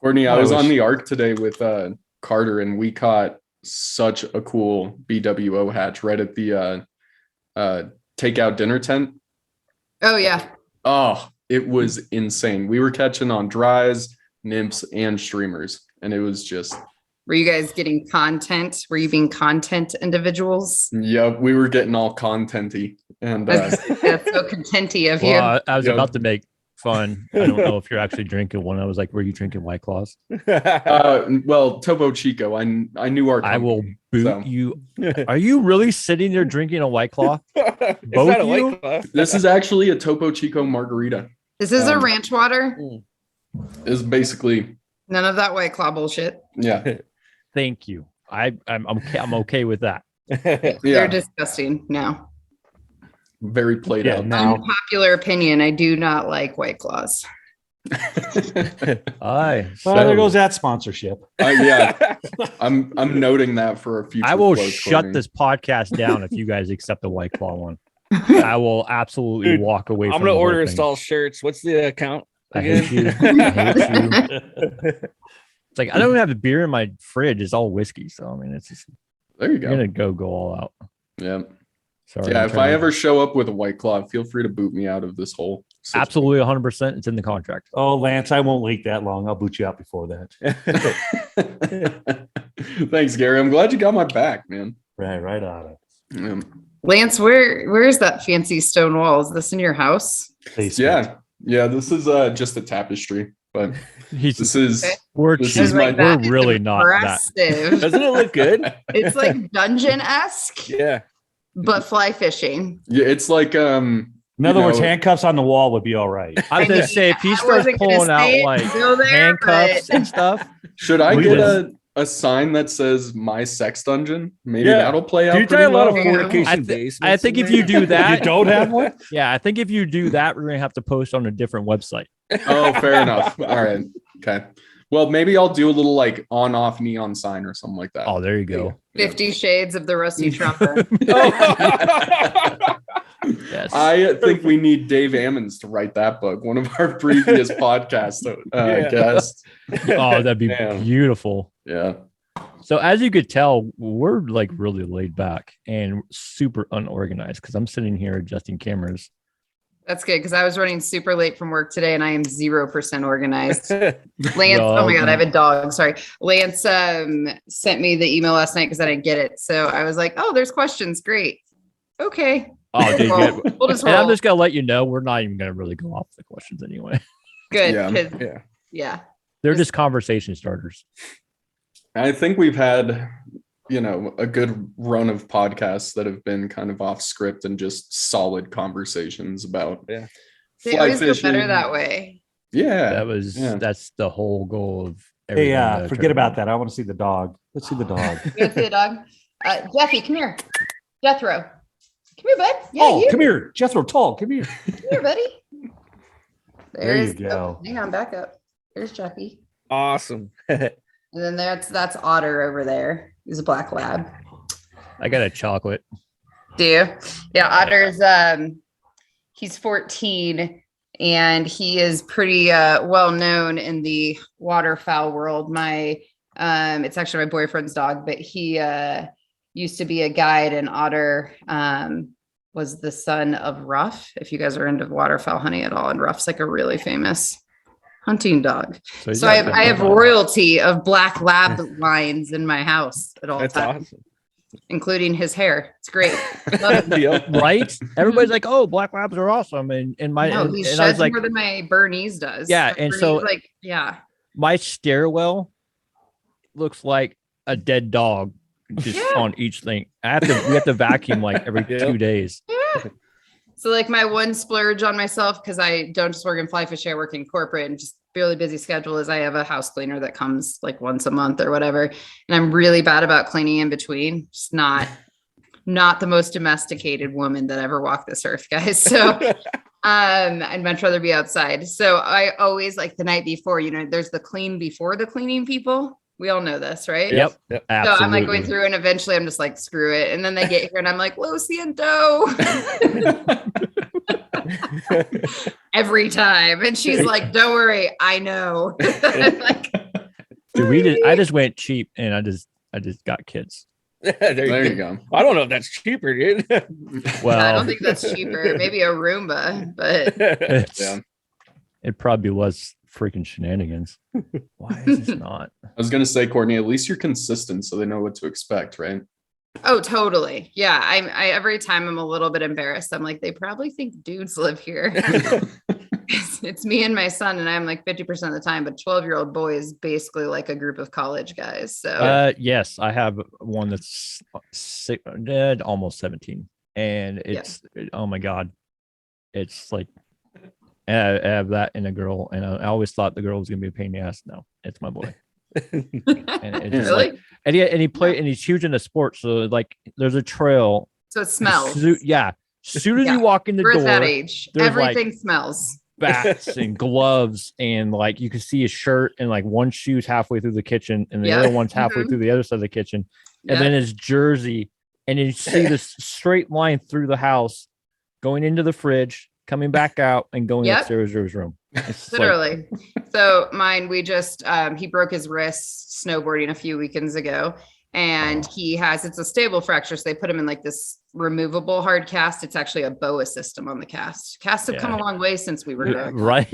Courtney, I was on the Ark today with Carter, and we caught such a cool BWO hatch right at the takeout dinner tent. Oh yeah. Oh, it was insane. We were catching on dries, nymphs, and streamers, and it was just. Were you guys getting content? Were you being content individuals? Yep, we were getting all contenty, and that's so contenty of you. I was about to make fun. I don't know if you're actually drinking one. I was like, were you drinking White Claws? Well, Topo Chico. I knew our company, I will boot you. Are you really sitting there drinking a White Claw? Both of you? White Claw. This is actually a Topo Chico margarita. This is a ranch water. Is basically none of that White Claw bullshit. Yeah. Thank you. I'm okay with that. They're disgusting now. Very played out. Now. Unpopular opinion. I do not like White Claws. There goes that sponsorship. Yeah, I'm noting that for a future. I will shut this podcast down if you guys accept the White Claw one. I will absolutely walk away. I'm gonna order install shirts. What's the account again? I hate you. I hate you. It's like I don't have a beer in my fridge. It's all whiskey. So I mean, it's just there. You go. You're gonna go all out. Yeah. Sorry. Yeah. If I ever show up with a White Claw, feel free to boot me out of this whole situation. Absolutely, 100%. It's in the contract. Oh, Lance, I won't wait that long. I'll boot you out before that. Thanks, Gary. I'm glad you got my back, man. Right on it. Yeah. Lance, where is that fancy stone wall? Is this in your house? Yeah. This is just a tapestry, but we're really not impressive. Doesn't it look good? It's like dungeon-esque. Yeah. But fly fishing. Yeah, it's like in other words, handcuffs on the wall would be all right. I was gonna say if he starts pulling out like handcuffs and stuff. Should I get a sign that says "My Sex Dungeon"? Maybe that'll play out. Do you try a lot of fornication I think if you do that, you don't have one. Yeah, I think if you do that, we're gonna have to post on a different website. Oh, fair enough. All right. Okay. Well, maybe I'll do a little like on-off neon sign or something like that. Oh, there you go. 50 Shades of the Rusty Trumper. Yes. I think we need Dave Ammons to write that book. One of our previous podcast guests. Oh, that'd be beautiful. Yeah. So as you could tell, we're like really laid back and super unorganized because I'm sitting here adjusting cameras. That's good because I was running super late from work today and I am 0% organized. Lance, oh my God, I have a dog. Sorry. Lance sent me the email last night because I didn't get it. So I was like, oh, there's questions. Great. Okay. Oh, dude, we'll just roll. And I'm just going to let you know, we're not even going to really go off the questions anyway. Good. Yeah. They're just conversation starters. I think we've had, a good run of podcasts that have been kind of off script and just solid conversations about They always go better that way. Yeah. That's the whole goal of everything. Hey, forget about that. I want to see the dog. Let's see the dog. Let's see the dog. Jeffy, come here. Jethro. Come here, bud. Yeah, come here. Jethro, tall. Come here. Come here, buddy. There you go. Oh, hang on, back up. There's Jeffy. Awesome. And then that's Otter over there. He's a black lab. I got a chocolate. Do you? Yeah, Otter's he's 14 and he is pretty well known in the waterfowl world. It's actually my boyfriend's dog, but he used to be a guide, and Otter was the son of Ruff. If you guys are into waterfowl hunting at all, and Ruff's like a really famous hunting dog. So I have royalty of black lab lines in my house at all times. Awesome. Including his hair. It's great. Right? Everybody's like, "Oh, black labs are awesome." And he sheds more than my Bernese does. Yeah, and so my stairwell looks like a dead dog just on each thing. We have to vacuum like every 2 days. Yeah. So like my one splurge on myself, because I don't just work in fly fishing, I work in corporate and just really busy schedule, is I have a house cleaner that comes like once a month or whatever. And I'm really bad about cleaning in between. Just not the most domesticated woman that ever walked this earth, guys. So I'd much rather be outside. So I always, like the night before, there's the clean before the cleaning people. We all know this, right? Yep. So I'm like going through, and eventually I'm just like, screw it. And then they get here and I'm like, lo siento. Every time. And she's like, don't worry, I know. Like, Dude, I just went cheap and I just got kids. There you go. I don't know if that's cheaper, dude. Well, I don't think that's cheaper. Maybe a Roomba, but Yeah. it probably was freaking shenanigans. Why is this not? I was gonna say, Courtney, at least you're consistent, so they know what to expect, right? oh, totally. Yeah. I every time I'm a little bit embarrassed. I'm like, they probably think dudes live here. It's me and my son, and I'm like 50% of the time, but 12-year-old boy is basically like a group of college guys. So Yes, I have one that's almost 17, and it's oh my god, it's like I have that in a girl, and I always thought the girl was gonna be a pain in the ass. No, it's my boy. And it's just really? like, and he's huge into sports, so like there's a trail. So it smells. Yeah, as soon as Yeah. you walk in the We're door, at that age. there's, Everything smells. bats and gloves, and like you can see his shirt, and like one shoe's halfway through the kitchen and the other one's halfway through the other side of the kitchen, and then his jersey, and you see this straight line through the house going into the fridge, coming back out, and going upstairs to his room. It's literally. So mine, we just he broke his wrist snowboarding a few weekends ago, and it's a stable fracture, so they put him in like this removable hard cast. It's actually a BOA system on the cast. Casts have come a long way since we were growing up. Right.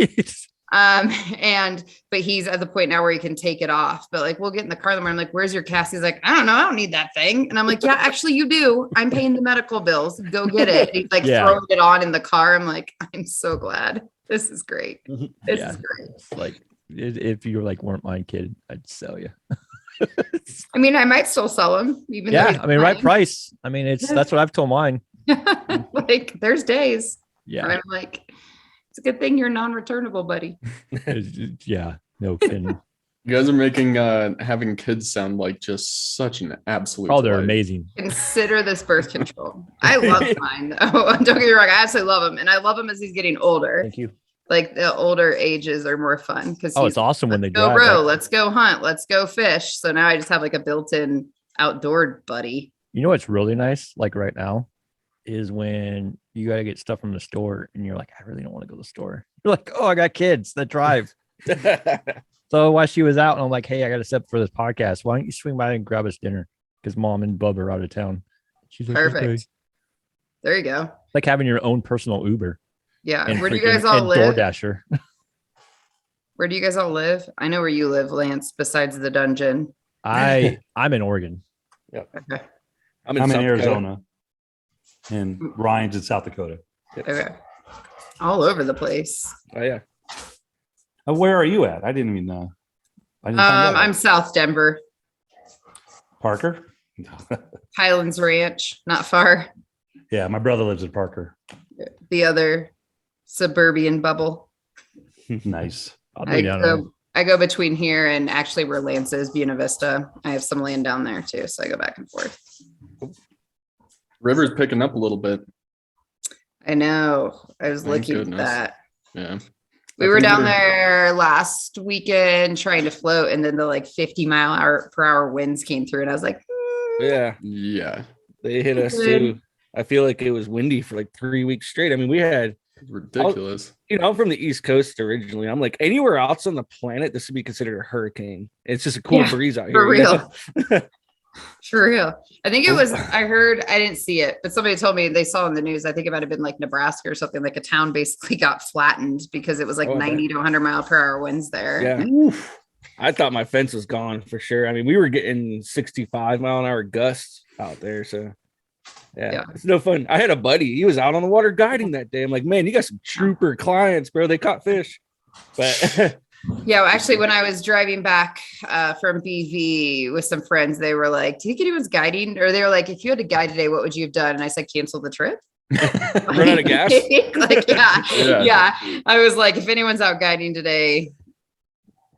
But he's at the point now where he can take it off. But like, we'll get in the car in the morning, I'm like, where's your cast? He's like, I don't know, I don't need that thing. And I'm like, yeah, actually you do. I'm paying the medical bills. Go get it. And he's like throwing it on in the car. I'm like, I'm so glad. This is great. This is great. It's like if you were like weren't my kid, I'd sell you. I mean, I might still sell them, even though I mean, right price. I mean, that's what I've told mine. like there's days Yeah. where I'm like, it's a good thing you're non-returnable, buddy. Yeah, no kidding. You guys are making having kids sound like just such an absolute. Oh, they're delight. amazing. Consider this birth control. I love mine though. Don't get me wrong, I absolutely love him, and I love him as he's getting older. Thank you. Like the older ages are more fun because it's awesome when they go drive. row, Right? let's go hunt, let's go fish. So now I just have like a built-in outdoor buddy. You know what's really nice, like right now, is when you got to get stuff from the store and you're like, I really don't want to go to the store. You're like, oh, I got kids that drive. So while she was out, and I'm like, hey, I got to step for this podcast. Why don't you swing by and grab us dinner? Because mom and Bub are out of town. She's like, Perfect. okay. There you go. Like having your own personal Uber. Yeah. And Where do you guys all and live? DoorDasher. Where do you guys all live? I know where you live, Lance, besides the dungeon. I'm in Oregon. Okay. I'm in South Arizona, and Ryan's in South Dakota. Okay. All over the place. Oh yeah. Where are you at? I didn't even know. I didn't find out. I'm South Denver, Parker. Highlands Ranch, not far. Yeah, my brother lives in Parker. The other suburban bubble. Nice. I'll be down there. I go between here and actually where Lance is, Buena Vista. I have some land down there too, so I go back and forth. River's picking up a little bit. I know. I was Thank looking goodness. at that. Yeah. We were down there last weekend trying to float, and then the like 50-mile-per-hour winds came through, and I was like, Yeah. Yeah. They hit us too. I feel like it was windy for like 3 weeks straight. I mean, we had Ridiculous. I'm from the East Coast originally. I'm like, anywhere else on the planet, this would be considered a hurricane. It's just a cool breeze out here. for you real. know? For real. I think it was, I didn't see it, but somebody told me they saw in the news. I think it might have been like Nebraska or something, like a town basically got flattened because it was like 90 to 100-mile-per-hour winds there. Yeah. Oof. I thought my fence was gone for sure. I mean, we were getting 65-mile-an-hour gusts out there. So yeah, it's no fun. I had a buddy, he was out on the water guiding that day. I'm like, man, you got some trooper clients, bro. They caught fish. But yeah, well, actually, when I was driving back from BV with some friends, they were like, do you think anyone's guiding? Or they were like, if you had to guide today, what would you have done? And I said, cancel the trip. Run out of gas. Like, yeah. I was like, if anyone's out guiding today,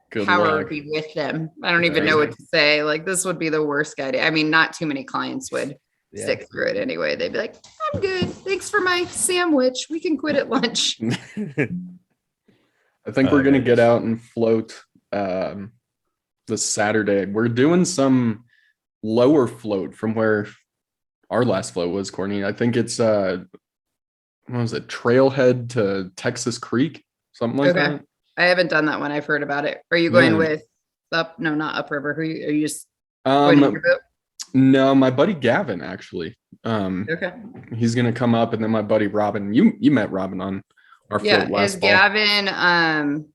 Good power luck. would be with them. I don't even know what to say. Like, this would be the worst guiding. I mean, not too many clients would stick through it anyway. They'd be like, I'm good. Thanks for my sandwich. We can quit at lunch. I think we're gonna get out and float this Saturday. We're doing some lower float from where our last float was, Courtney. I think it's what was it, Trailhead to Texas Creek, something like that. I haven't done that one. I've heard about it. Are you going with No, not upriver. Are you just going in your boat? No, my buddy Gavin actually. Okay. He's gonna come up, and then my buddy Robin. You met Robin on our float last Is fall. Gavin,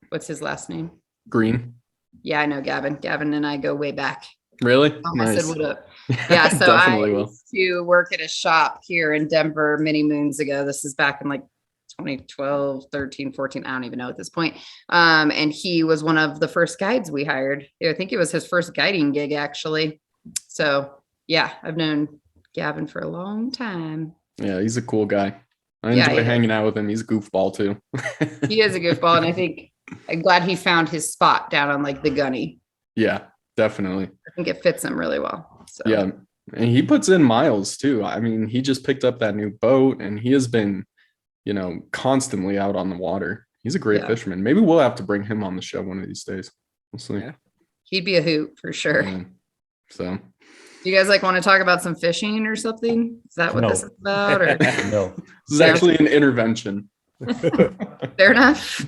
what's his last name? Green. Yeah, I know Gavin. Gavin and I go way back. Really? I said, Nice. what up? Yeah, so Definitely I will. used to work at a shop here in Denver many moons ago. This is back in like 2012, 13, 14. I don't even know at this point. And he was one of the first guides we hired. I think it was his first guiding gig, actually. So yeah, I've known Gavin for a long time. Yeah, he's a cool guy. I enjoy hanging out with him. He's a goofball too. He is a goofball, and I think I'm glad he found his spot down on like the gunny. Yeah, definitely. I think it fits him really well. So. Yeah, and he puts in miles too. I mean, he just picked up that new boat, and he has been, constantly out on the water. He's a great fisherman. Maybe we'll have to bring him on the show one of these days. We'll see. Yeah. He'd be a hoot for sure. Yeah. So, do you guys want to talk about some fishing or something? Is that what this is about? Or? No. This is actually an intervention. Fair enough.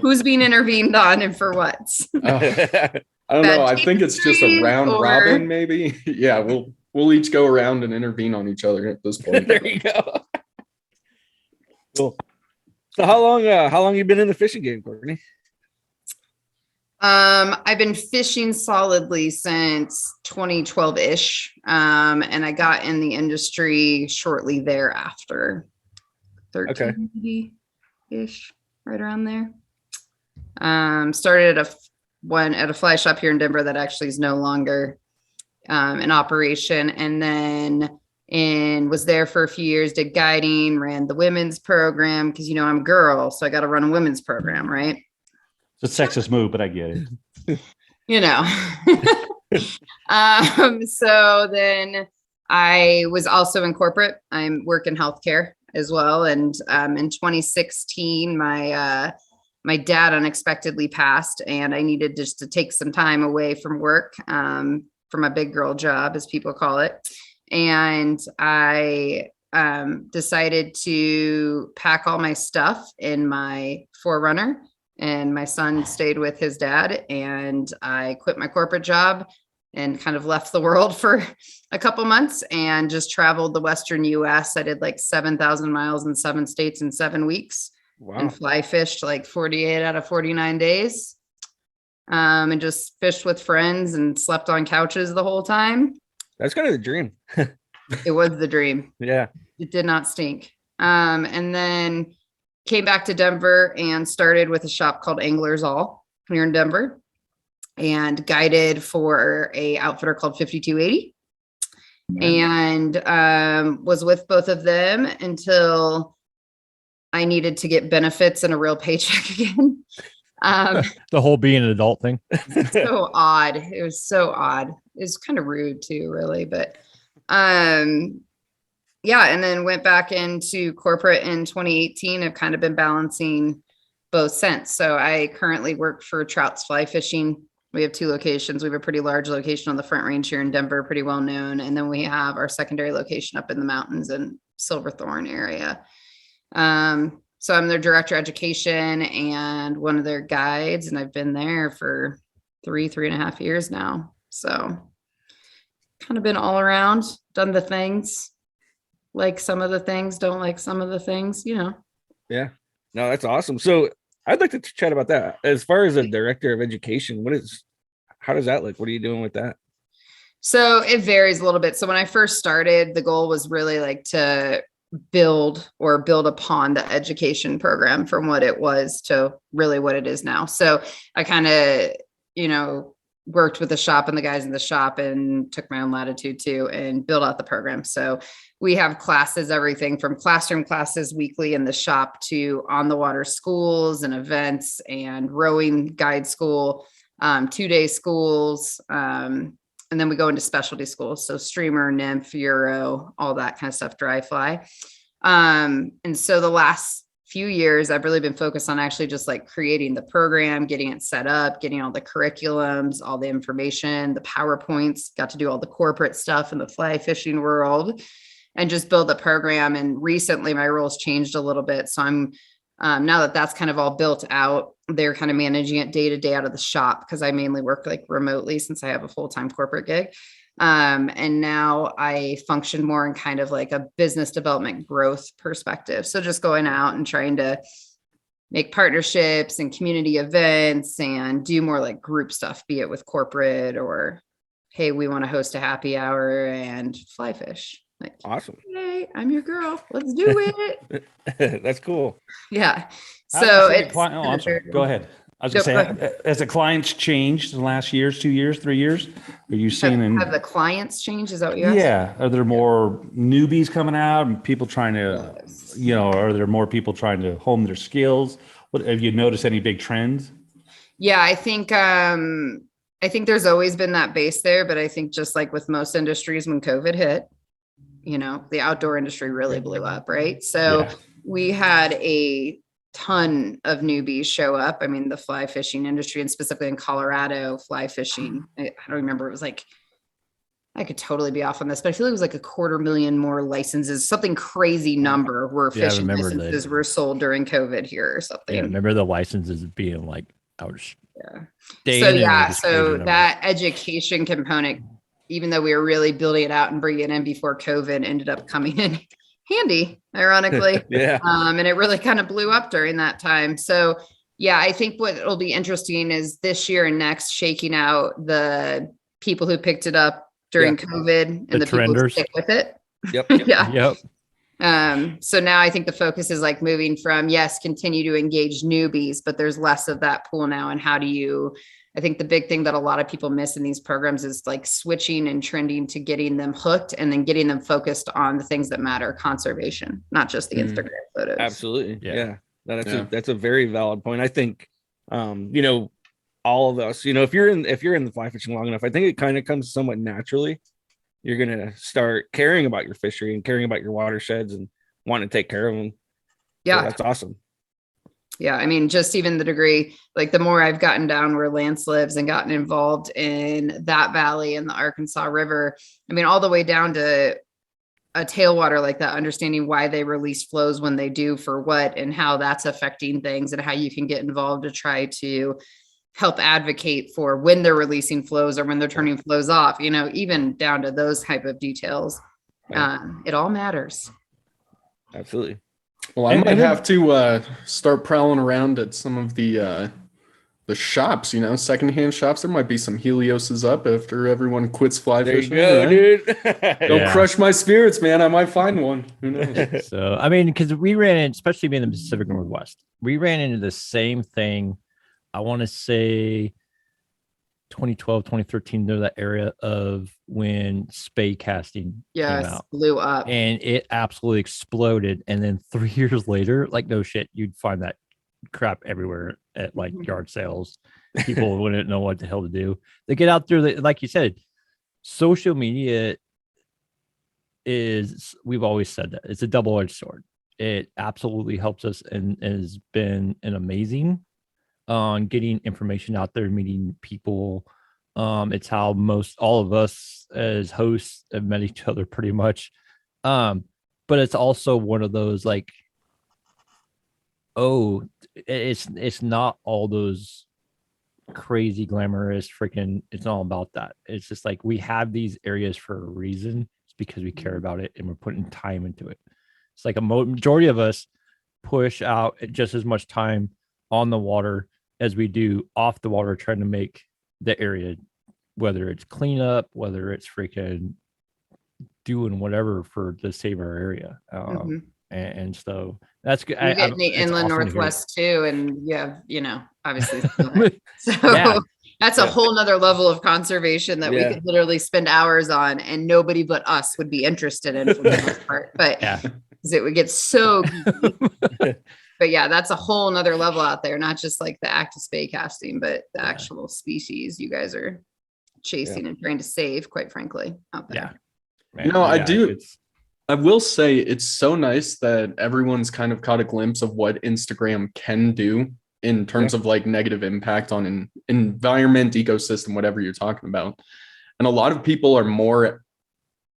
Who's being intervened on and for what? I don't know. I think it's just a round robin, maybe. Yeah, we'll each go around and intervene on each other at this point. There you go. Cool. So how long you been in the fishing game, Courtney? I've been fishing solidly since 2012-ish. And I got in the industry shortly thereafter. 13-ish, right around there. Started at a fly shop here in Denver that actually is no longer in operation, and then was there for a few years, did guiding, ran the women's program because I'm a girl, so I got to run a women's program, right? It's a sexist move, but I get it. So then I was also in corporate. I work in healthcare as well, and in 2016 my dad unexpectedly passed, and I needed just to take some time away from work, for my big girl job, as people call it. And I decided to pack all my stuff in my 4Runner, and my son stayed with his dad, and I quit my corporate job and kind of left the world for a couple months and just traveled the Western US. I did like 7,000 miles in 7 states in 7 weeks. Wow. And fly fished like 48 out of 49 days. And just fished with friends and slept on couches the whole time. That's kind of the dream. It was the dream. Yeah. It did not stink. And then came back to Denver and started with a shop called Anglers All here in Denver, and guided for a outfitter called 5280. And was with both of them until I needed to get benefits and a real paycheck again. The whole being an adult thing. So odd. It was so odd. It was kind of rude too, really. But yeah, and then went back into corporate in 2018. I've kind of been balancing both since. So I currently work for Trouts Fly Fishing. We have 2 locations. We have a pretty large location on the Front Range here in Denver, pretty well known. And then we have our secondary location up in the mountains in Silverthorne area. So I'm their director of education and one of their guides, and I've been there for 3.5 years now. So kind of been all around, done the things, like some of the things, don't like some of the things, Yeah, no, that's awesome. So I'd like to chat about that. As far as a director of education, how does that look? What are you doing with that? So it varies a little bit. So when I first started, the goal was really like to build upon the education program from what it was to really what it is now. So I kind of, worked with the shop and the guys in the shop and took my own latitude too and built out the program. So we have classes, everything from classroom classes weekly in the shop to on the water schools and events and rowing guide school, 2-day schools. And then we go into specialty schools. So streamer, nymph, Euro, all that kind of stuff, dry fly. And so the last few years, I've really been focused on actually just like creating the program, getting it set up, getting all the curriculums, all the information, the PowerPoints, got to do all the corporate stuff in the fly fishing world and just build the program. And recently my roles changed a little bit. So I'm Now that that's kind of all built out, they're kind of managing it day to day out of the shop because I mainly work like remotely since I have a full-time corporate gig. And now I function more in kind of like a business development growth perspective. So just going out and trying to make partnerships and community events and do more like group stuff, be it with corporate or, hey, we want to host a happy hour and fly fish. Like, Awesome. hey, I'm your girl. Let's do it. That's cool. Yeah. How So has the it's I'm sorry. Go ahead. I was Go gonna say, has the clients changed in the last years, 2 years, 3 years? Are you seeing have the clients changed? Is that what you asked? Yeah. Are there more newbies coming out and people trying to, Yes. are there more people trying to hone their skills? What have you noticed any big trends? Yeah, I think there's always been that base there, but I think just like with most industries, when COVID hit, the outdoor industry really blew up, right? So Yeah. we had a ton of newbies show up. I mean, the fly fishing industry, and specifically in Colorado, fly fishing, I don't remember, it was like, I could totally be off on this, but I feel like it was like 250,000 more licenses, something crazy number were Yeah, I fishing remember licenses were sold during COVID here or something. Yeah, remember the licenses being like, Yeah. day So in and yeah, just so crazy numbers. that education component, even though we were really building it out and bringing it in before COVID, ended up coming in handy, ironically. Yeah. And it really kind of blew up during that time. So yeah, I think what will be interesting is this year and next shaking out the people who picked it up during COVID and The the people who trenders. stick with it. Yep. Yeah. Yep. So now I think the focus is like moving from, yes, continue to engage newbies, but there's less of that pool now. And I think the big thing that a lot of people miss in these programs is like switching and trending to getting them hooked and then getting them focused on the things that matter, conservation, not just the Instagram photos. Absolutely. Yeah. Yeah. That's a very valid point. I think, all of us, if you're in the fly fishing long enough, I think it kind of comes somewhat naturally. You're going to start caring about your fishery and caring about your watersheds and wanting to take care of them. Yeah. So that's awesome. Yeah. I mean, just even the degree, like the more I've gotten down where Lance lives and gotten involved in that valley and the Arkansas River, I mean, all the way down to a tailwater like that, understanding why they release flows when they do for what and how that's affecting things and how you can get involved to try to help advocate for when they're releasing flows or when they're turning flows off, even down to those type of details. It all matters. Absolutely. Well, I might have to start prowling around at some of the shops, secondhand shops. There might be some Helioses up after everyone quits fly There you fishing. go, right? dude. Don't crush my spirits, man. I might find one. Who knows? So, I mean, because we ran in, especially being in the Pacific Northwest, we ran into the same thing. I want to say 2012, 2013, there that area of when spay casting came out. Blew up. And it absolutely exploded. And then 3 years later, like no shit, you'd find that crap everywhere at like yard sales. People wouldn't know what the hell to do. They get out there, like you said, social media is, we've always said that it's a double-edged sword. It absolutely helps us and has been an amazing on getting information out there, meeting people. It's how all of us as hosts have met each other pretty much. But it's also one of those like, it's not all those crazy glamorous freaking, it's all about that. It's just like we have these areas for a reason. It's because we care about it and we're putting time into it. It's like a majority of us push out just as much time on the water as we do off the water, trying to make the area, whether it's cleanup, whether it's freaking doing whatever to save our area. And so that's good. You get in the inland Northwest too. And obviously. So Yeah. that's a whole nother level of conservation that we could literally spend hours on and nobody but us would be interested in for the most part. But it would get so but yeah, that's a whole nother level out there, not just like the act of spay casting, but the actual species you guys are chasing and trying to save, quite frankly, out there. Man, I will say it's so nice that everyone's kind of caught a glimpse of what Instagram can do in terms of like negative impact on an environment, ecosystem, whatever you're talking about. And a lot of people are more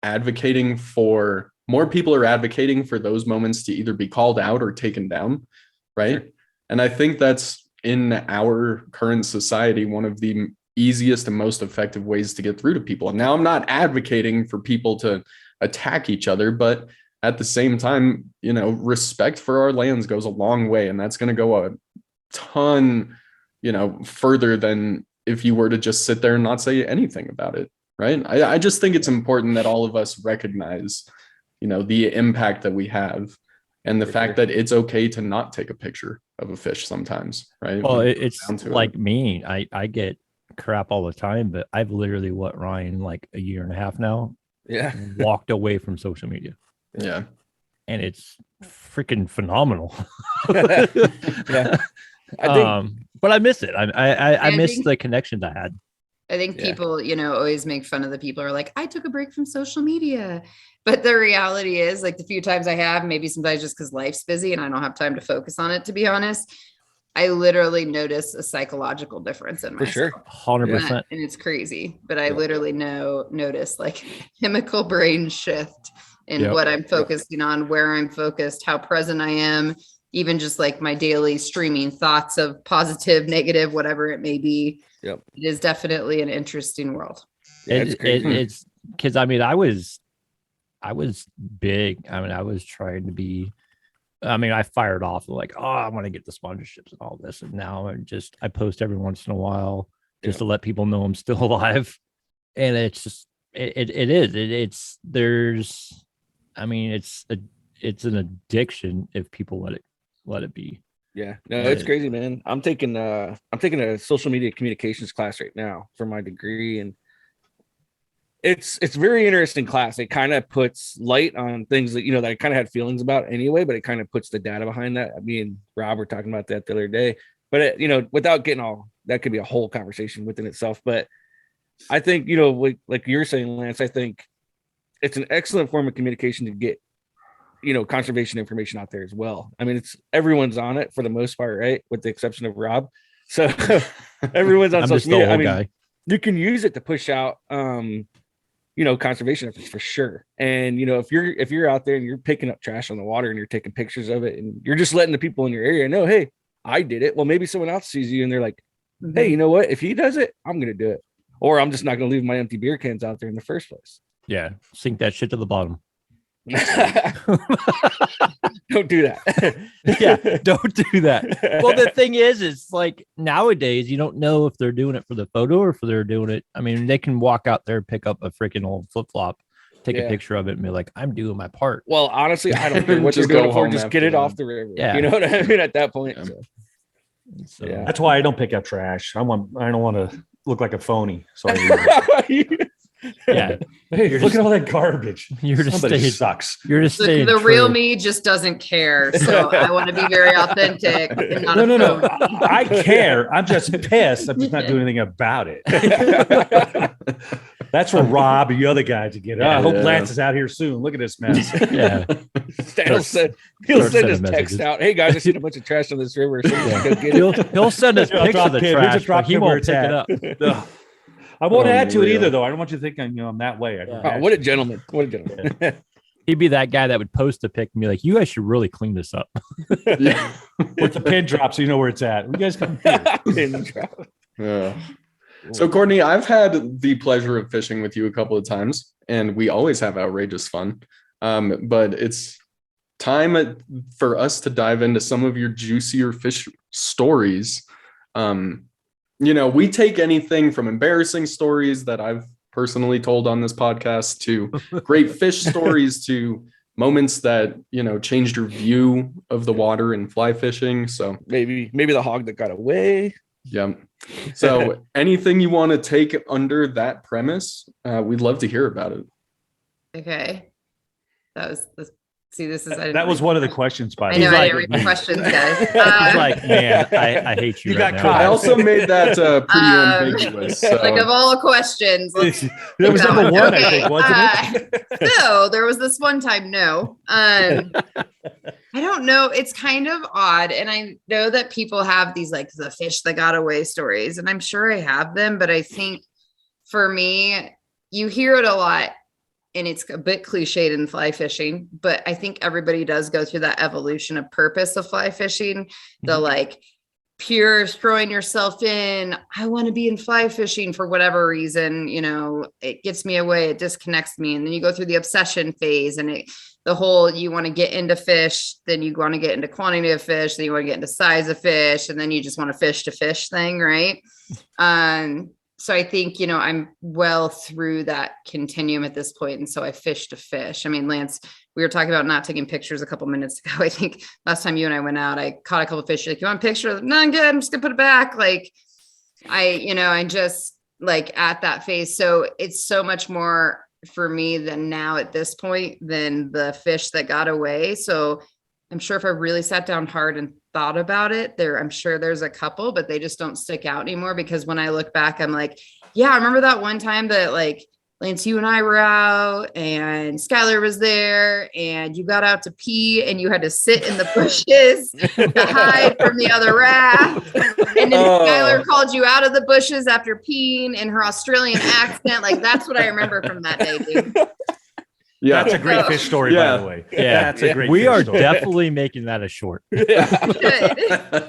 advocating for those moments to either be called out or taken down, right? Sure. And I think that's in our current society one of the easiest and most effective ways to get through to people. And now I'm not advocating for people to attack each other, but at the same time, respect for our lands goes a long way, and that's going to go a ton, further than if you were to just sit there and not say anything about it, right? I just think it's important that all of us recognize, the impact that we have, and the fact that it's okay to not take a picture of a fish sometimes, right? Well, it's like me. I get crap all the time, but I've literally Ryan, like a year and a half now, walked away from social media. Yeah. And it's freaking phenomenal. Yeah. But I miss it. I miss the connections I had. I think people, always make fun of the people who are like, I took a break from social media. But the reality is, like, the few times I have, maybe sometimes just because life's busy and I don't have time to focus on it, to be honest, I literally notice a psychological difference in myself. For sure. 100%. And it's crazy. But I literally notice like chemical brain shift in what I'm focusing on, where I'm focused, how present I am, even just like my daily streaming thoughts of positive, negative, whatever it may be. Yep. It is definitely an interesting world. Yeah, it's because I was big. I was trying to be, I fired off like, oh, I want to get the sponsorships and all this. And now I post every once in a while just to let people know I'm still alive. And it's just, it's an addiction if people let it be. Yeah, no, it's crazy, man. I'm taking a social media communications class right now for my degree, and it's very interesting class. It kind of puts light on things that that I kind of had feelings about anyway, but it kind of puts the data behind that. Me and Rob were talking about that the other day, but without getting all that, could be a whole conversation within itself. But I think like you're saying, Lance, I think it's an excellent form of communication to get conservation information out there as well. It's everyone's on it for the most part, right? With the exception of Rob. So everyone's on social media. You can use it to push out conservation efforts for sure. And if you're out there and you're picking up trash on the water and you're taking pictures of it and you're just letting the people in your area know, hey, I did it. Well, maybe someone else sees you and they're like, hey, you know what? If he does it, I'm gonna do it. Or I'm just not gonna leave my empty beer cans out there in the first place. Yeah, sink that shit to the bottom. Don't do that. Yeah, don't do that. Well, the thing is like nowadays you don't know if they're doing it for the photo or if they're doing it. They can walk out there, pick up a freaking old flip flop, take a picture of it, and be like, "I'm doing my part." Well, honestly, I don't care what you're doing for. Just get it off the river. Yeah, you know what I mean. At that point, so. That's why I don't pick up trash. I don't want to look like a phony. So yeah. Hey, look at all that garbage. Somebody sucks. You're just staying the true. real me just doesn't care. So I want to be very authentic. And not no. I care. I'm just pissed. I'm just not doing anything about it. That's for Rob and the other guy to get. I hope Lance is out here soon. Look at this mess. Yeah. He'll send his text out. Hey guys, I seen a bunch of trash on this river. So go get it. He'll send us pictures of the trash, but he won't pick it up. I won't add to it either, though. I don't want you to think I'm that way. What a gentleman. What a gentleman. He'd be that guy that would post a pic and be like, you guys should really clean this up. Yeah. With the pin drop so you know where it's at. You guys come here. Yeah. So, Courtney, I've had the pleasure of fishing with you a couple of times, and we always have outrageous fun. But it's time for us to dive into some of your juicier fish stories. We take anything from embarrassing stories that I've personally told on this podcast to great fish stories to moments that, changed your view of the water and fly fishing. So maybe the hog that got away. Yeah. So anything you want to take under that premise, we'd love to hear about it. Okay. That was one of the questions, by the way. I know, I didn't read the questions, guys. He's like, man, I hate you. You right got now. caught. I also made that pretty ambiguous. So. Like, of all the questions, that was number one, I think, wasn't it? No, there was this one time. No, I don't know. It's kind of odd, and I know that people have these like the fish that got away stories, and I'm sure I have them. But I think for me, you hear it a lot and it's a bit cliched in fly fishing, but I think everybody does go through that evolution of purpose of fly fishing. The like pure throwing yourself in, I want to be in fly fishing for whatever reason, it gets me away, it disconnects me. And then you go through the obsession phase and the whole, you want to get into fish, then you want to get into quantity of fish, then you want to get into size of fish, and then you just want to fish thing, right? So I think, I'm well through that continuum at this point. And so I fish to fish. I mean, Lance, we were talking about not taking pictures a couple minutes ago. I think last time you and I went out, I caught a couple of fish. You're like, you want a picture? No, I'm good. I'm just gonna put it back. Like I just like at that phase. So it's so much more for me than now at this point than the fish that got away. So I'm sure if I really sat down hard and thought about it I'm sure there's a couple, but they just don't stick out anymore, because when I look back, I'm like, yeah, I remember that one time that like Lance, you and I were out and Skylar was there and you got out to pee and you had to sit in the bushes to hide from the other raft. And then Skylar called you out of the bushes after peeing in her Australian accent. Like, that's what I remember from that day, dude. Yeah, that's a great fish story, by the way. Yeah, that's a great. We are story. Definitely making that a short. No,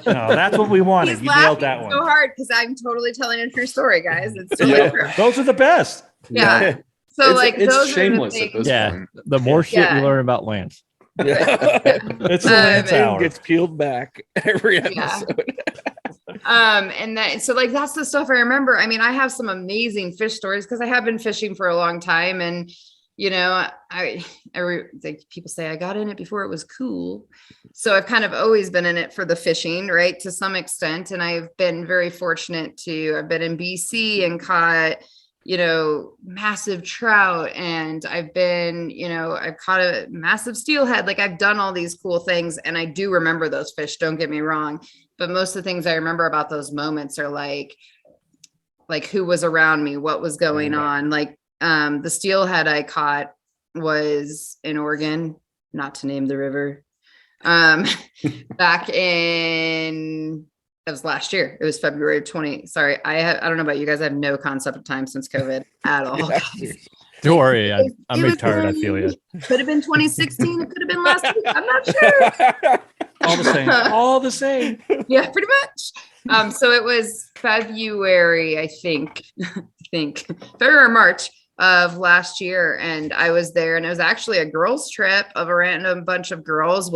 that's what we wanted. He's You nailed that one. So hard because I'm totally telling a true story, guys. It's totally true. Those are the best. Yeah. So it's those shameless are the at this Yeah, point. the more shit you learn about Lance. It's the Lance hour. Gets peeled back every episode. And that, so like, that's the stuff I remember. I mean, I have some amazing fish stories because I have been fishing for a long time. And, like people say I got in it before it was cool. So I've kind of always been in it for the fishing, right? To some extent. And I've been very fortunate I've been in BC and caught, massive trout. And I've been, I've caught a massive steelhead. Like, I've done all these cool things. And I do remember those fish, don't get me wrong. But most of the things I remember about those moments are like who was around me, what was going on. Like, the steelhead I caught was in Oregon, not to name the river, back in, that was last year. It was February of 20. Sorry. I don't know about you guys. I have no concept of time since COVID at all. Don't worry. I'm retired. I feel you. Could have been 2016. It could have been last week. I'm not sure. All the same. All the same. Yeah, pretty much. So it was February, I think February or March of last year. And I was there, and it was actually a girls' trip of a random bunch of girls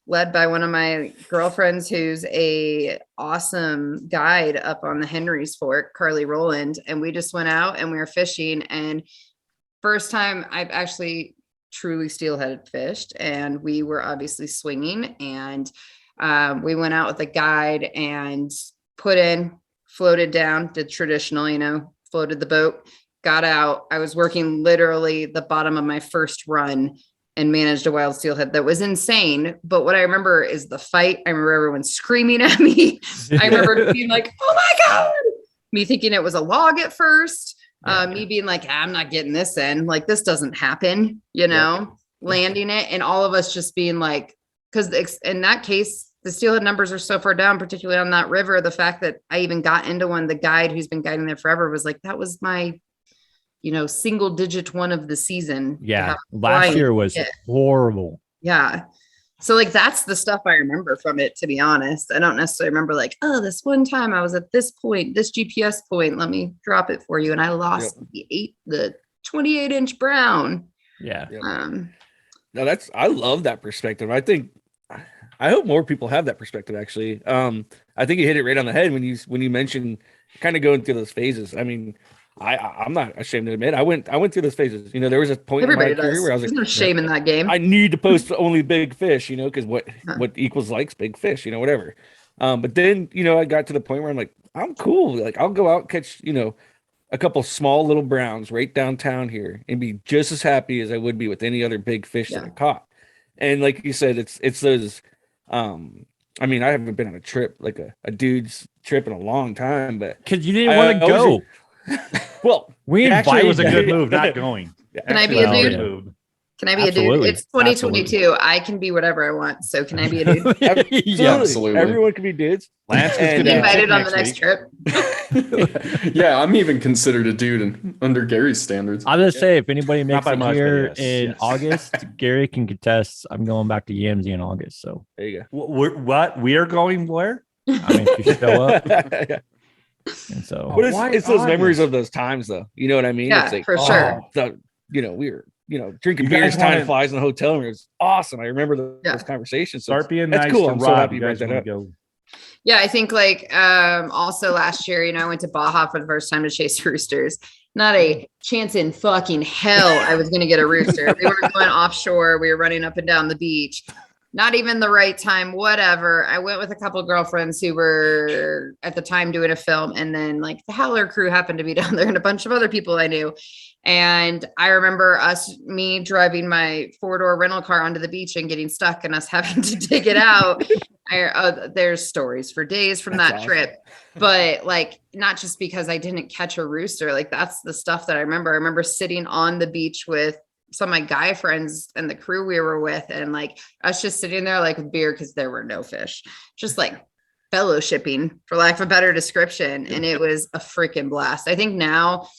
led by one of my girlfriends, who's a awesome guide up on the Henry's Fork, Carly Rowland. And we just went out and we were fishing, and first time I've actually truly steelhead fished, and we were obviously swinging, and we went out with a guide and put in, floated down, did traditional, floated the boat, got out. I was working literally the bottom of my first run and managed a wild steelhead that was insane. But what I remember is the fight. I remember everyone screaming at me. I remember being like, oh my God, me thinking it was a log at first. Me being like, I'm not getting this in, like, this doesn't happen, landing it. And all of us just being like, because in that case, the steelhead numbers are so far down, particularly on that river. The fact that I even got into one, the guide who's been guiding there forever was like, that was my, single digit one of the season. Yeah. Last year was horrible. Yeah. So like, that's the stuff I remember from it, to be honest. I don't necessarily remember like, oh, this one time I was at this point, this GPS point, let me drop it for you. And I lost the 28-inch brown. Yeah. No, I love that perspective. I hope more people have that perspective, actually. I think you hit it right on the head when you mentioned kind of going through those phases. I mean, I'm not ashamed to admit I went through those phases. There was a point in my career where I was like, there's no shame in that game. I need to post only big fish, because what equals likes big fish, whatever. But then, I got to the point where I'm like, I'm cool. Like, I'll go out and catch, a couple small little browns right downtown here and be just as happy as I would be with any other big fish that I caught. And like you said, it's those, I mean, I haven't been on a trip, like a dude's trip in a long time, but because you didn't want to go. Well, we actually, invited it was a good you. move not going. Can I be a dude? Can I be a dude? Absolutely. It's 2022. I can be whatever I want. So can I be a dude? Yeah. Absolutely. Everyone can be dudes. Lance was And, Be gonna be invited sick on the next week. trip. Yeah, I'm even considered a dude under Gary's standards. I'm gonna say if anybody makes by it much, but here yes, in yes. August, Gary can contest. I'm going back to Yamsy in August. So There you What? We are going where? I mean, if you show up, go. and so But Why it's those memories August? of those times, though. You know what I mean? Yeah, It's like, for sure. We were, drinking You guys beers, time wanna- flies in the hotel room. It was awesome. I remember Yeah. those conversations. So Start being that's nice cool. to I'm Rob. so happy you You brought guys that wanna up. go. Yeah, I think like also last year, I went to Baja for the first time to chase roosters. Not a chance in fucking hell I was going to get a rooster. We were going offshore. We were running up and down the beach. Not even the right time, whatever. I went with a couple of girlfriends who were at the time doing a film. And then like the Howler crew happened to be down there and a bunch of other people I knew. And I remember me driving my 4-door rental car onto the beach and getting stuck and us having to dig it out. There's stories for days from That's that awesome. trip, but like, not just because I didn't catch a rooster, like that's the stuff that I remember. I remember sitting on the beach with some of my guy friends and the crew we were with, and like us just sitting there like with beer because there were no fish, just like fellowshipping, for lack of a better description. And it was a freaking blast. I think now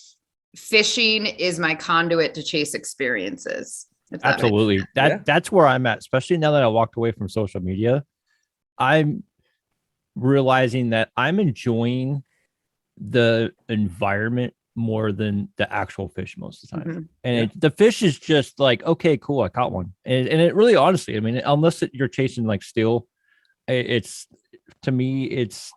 fishing is my conduit to chase experiences. if that makes absolutely sense. that's where I'm at, especially now that I walked away from social media. I'm realizing that I'm enjoying the environment more than the actual fish most of the time. Mhm. And the fish is just like, okay, cool, I caught one. And it really, honestly, I mean, unless you're chasing like steel, it's, to me, it's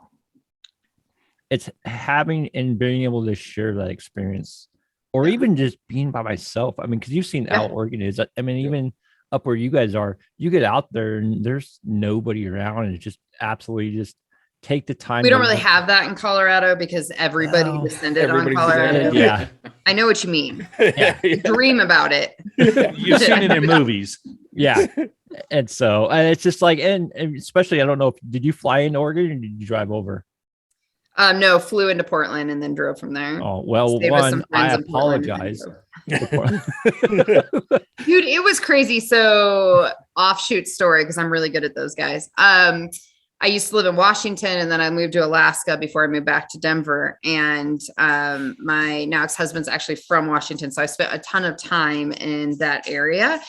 having and being able to share that experience, or even just being by myself. I mean, because you've seen how Oregon is. I mean, even up where you guys are, you get out there and there's nobody around, and it's just absolutely just take the time. We don't really have that in Colorado because everybody Well, descended on everybody's Colorado. together. Yeah. I know what you mean. Yeah. Dream about it. You've seen it in movies. Yeah. And so, and it's just like, and especially, I don't know, did you fly into Oregon or did you drive over? No, flew into Portland and then drove from there. Oh, well, Stayed with some one, I friends in Portland and then apologize. drove. Dude, it was crazy. So offshoot story, because I'm really good at those guys. I used to live in Washington and then I moved to Alaska before I moved back to Denver. And my now ex-husband's actually from Washington. So I spent a ton of time in that area.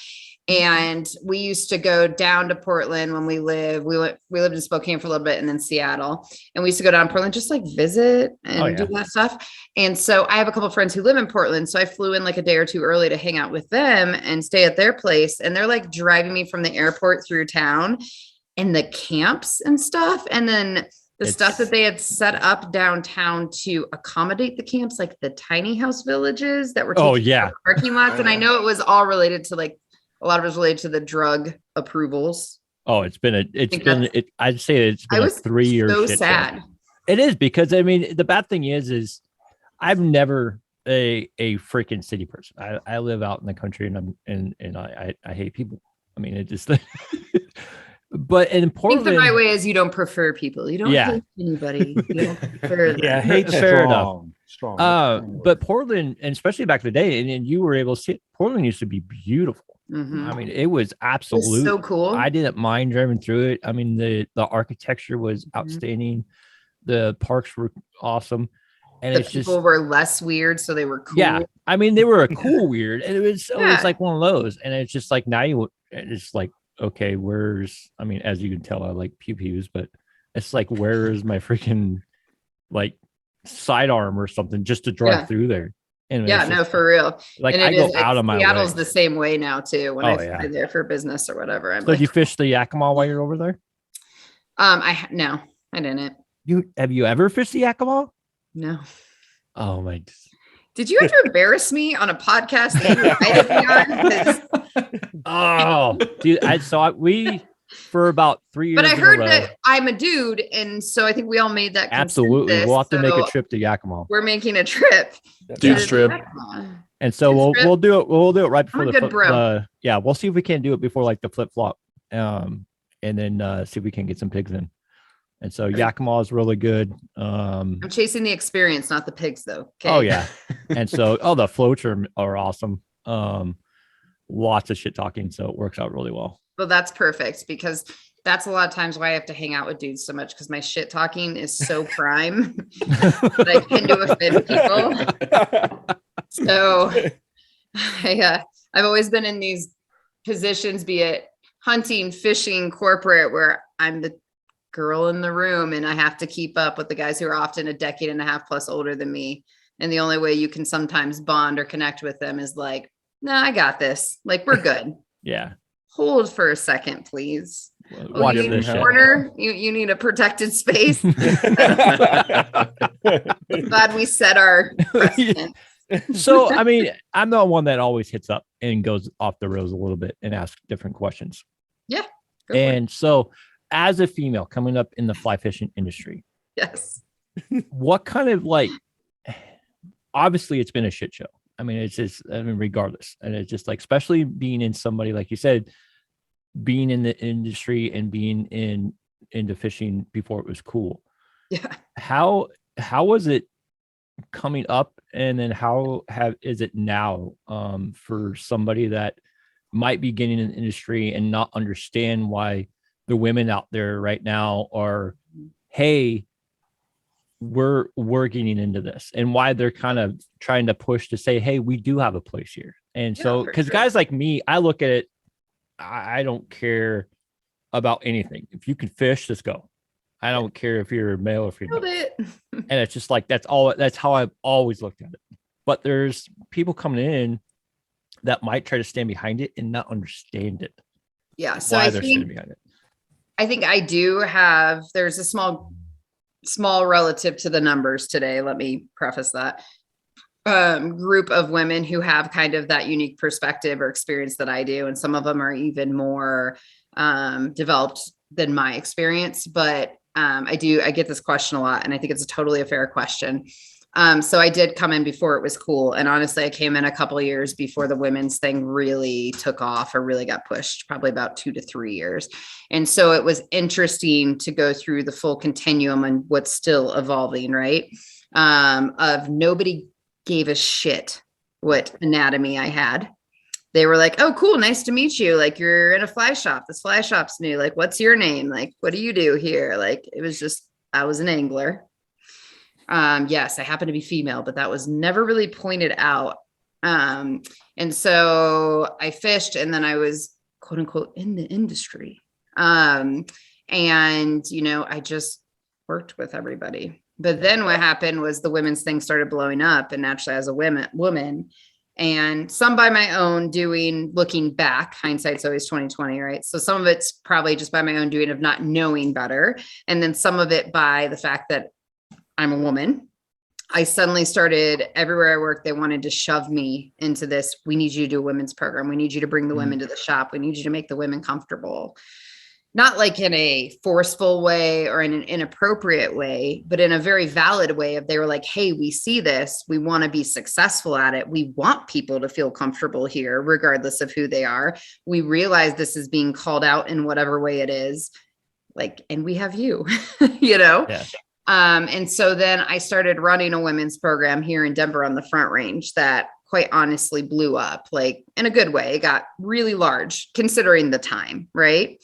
And we used to go down to Portland when we lived in Spokane for a little bit and then Seattle. And we used to go down to Portland, just like visit and do that stuff. And so I have a couple of friends who live in Portland. So I flew in like a day or two early to hang out with them and stay at their place. And they're like driving me from the airport through town and the camps and stuff. And then the stuff that they had set up downtown to accommodate the camps, like the tiny house villages that were parking lots. And I know it was all related to like, a lot of it was related to the drug approvals. Oh, I'd say it's been a 3 year so shit sad. show. It is, because I mean, the bad thing is I've never a freaking city person. I live out in the country and I hate people. I mean, it just, but in Portland, I think the right way is you don't prefer people. You don't hate anybody. You don't prefer them. Yeah, hate fair strong. Strong. But Portland, and especially back in the day, and you were able to see it, Portland used to be beautiful. Mhm. I mean, it was absolutely so cool. I didn't mind driving through it. I mean, the architecture was outstanding. The parks were awesome. And the it's people just were less weird, so they were cool. Yeah. I mean, they were a cool weird. And it was like one of those. And it's just like now it's like, okay, I mean, as you can tell, I like pew-pews, but it's like, where is my freaking like sidearm or something just to drive through there? And for real. Like, and I go out of my Seattle's way. the same way now too. When I fly there for business or whatever. So did you fish the Yakima while you're over there? No, I didn't. Have you ever fished the Yakima? No. Oh my! Did you have to embarrass me on a podcast that you invited me on? Oh, dude! We for about 3 years. But I heard that I'm a dude, and so I think we all made that. Absolutely, we'll have to make a trip to Yakima. We're making a trip. Dude's trip. And so we'll do it. We'll do it right before we'll see if we can do it before like the flip flop, and then see if we can get some pigs in. And so Yakima is really good. I'm chasing the experience, not the pigs, though. Okay. Oh yeah, and so the floats are awesome. lots of shit talking, so it works out really well. Well, that's perfect because that's a lot of times why I have to hang out with dudes so much because my shit talking is so prime that I tend to offend people. So I've always been in these positions, be it hunting, fishing, corporate, where I'm the girl in the room and I have to keep up with the guys who are often a decade and a half plus older than me. And the only way you can sometimes bond or connect with them is like, no, I got this. Like, we're good. Yeah. Hold for a second, please. Watch you need this a shit. corner. You need a protected space. Glad we set our precedent. So, I mean, I'm the one that always hits up and goes off the rails a little bit and asks different questions. Yeah. Go for it. And so, as a female coming up in the fly fishing industry, Yes. what kind of like, obviously it's been a shit show. I mean, it's just, I mean, regardless. And it's just like, especially being in somebody, like you said, being in the industry and being into fishing before it was cool. Yeah. How was it coming up, and then is it now for somebody that might be getting in the industry and not understand why the women out there right now are, hey, we're getting into this, and why they're kind of trying to push to say, hey, we do have a place here. And so because guys like me, I look at it, I don't care about anything. If you can fish, let's go. I don't care if you're male or female. And it's just like, that's how I've always looked at it. But there's people coming in that might try to stand behind it and not understand it. Yeah. So why they're standing behind it. I think I do have, there's a small relative to the numbers today. Let me preface that. Group of women who have kind of that unique perspective or experience that I do. And some of them are even more developed than my experience. But I get this question a lot, and I think it's totally a fair question. So I did come in before it was cool. And honestly, I came in a couple of years before the women's thing really took off or really got pushed, probably about 2 to 3 years. And so it was interesting to go through the full continuum and what's still evolving, right? Of nobody gave a shit what anatomy I had. They were like, oh, cool. Nice to meet you. Like, you're in a fly shop. This fly shop's new. Like, what's your name? Like, what do you do here? Like, it was just, I was an angler. Yes, I happen to be female, but that was never really pointed out. And so I fished, and then I was quote unquote in the industry. And, I just worked with everybody. But then what happened was the women's thing started blowing up, and naturally as a woman, and some by my own doing, looking back, hindsight's always 2020, right? So some of it's probably just by my own doing of not knowing better. And then some of it by the fact that I'm a woman. I suddenly started, everywhere I worked, they wanted to shove me into this. We need you to do a women's program. We need you to bring the women to the shop. We need you to make the women comfortable. Not like in a forceful way or in an inappropriate way, but in a very valid way. If they were like, hey, we see this, we want to be successful at it. We want people to feel comfortable here, regardless of who they are. We realize this is being called out in whatever way it is. Like, and we have you, Yeah. And so then I started running a women's program here in Denver on the Front Range that quite honestly blew up, like in a good way. It got really large considering the time, right?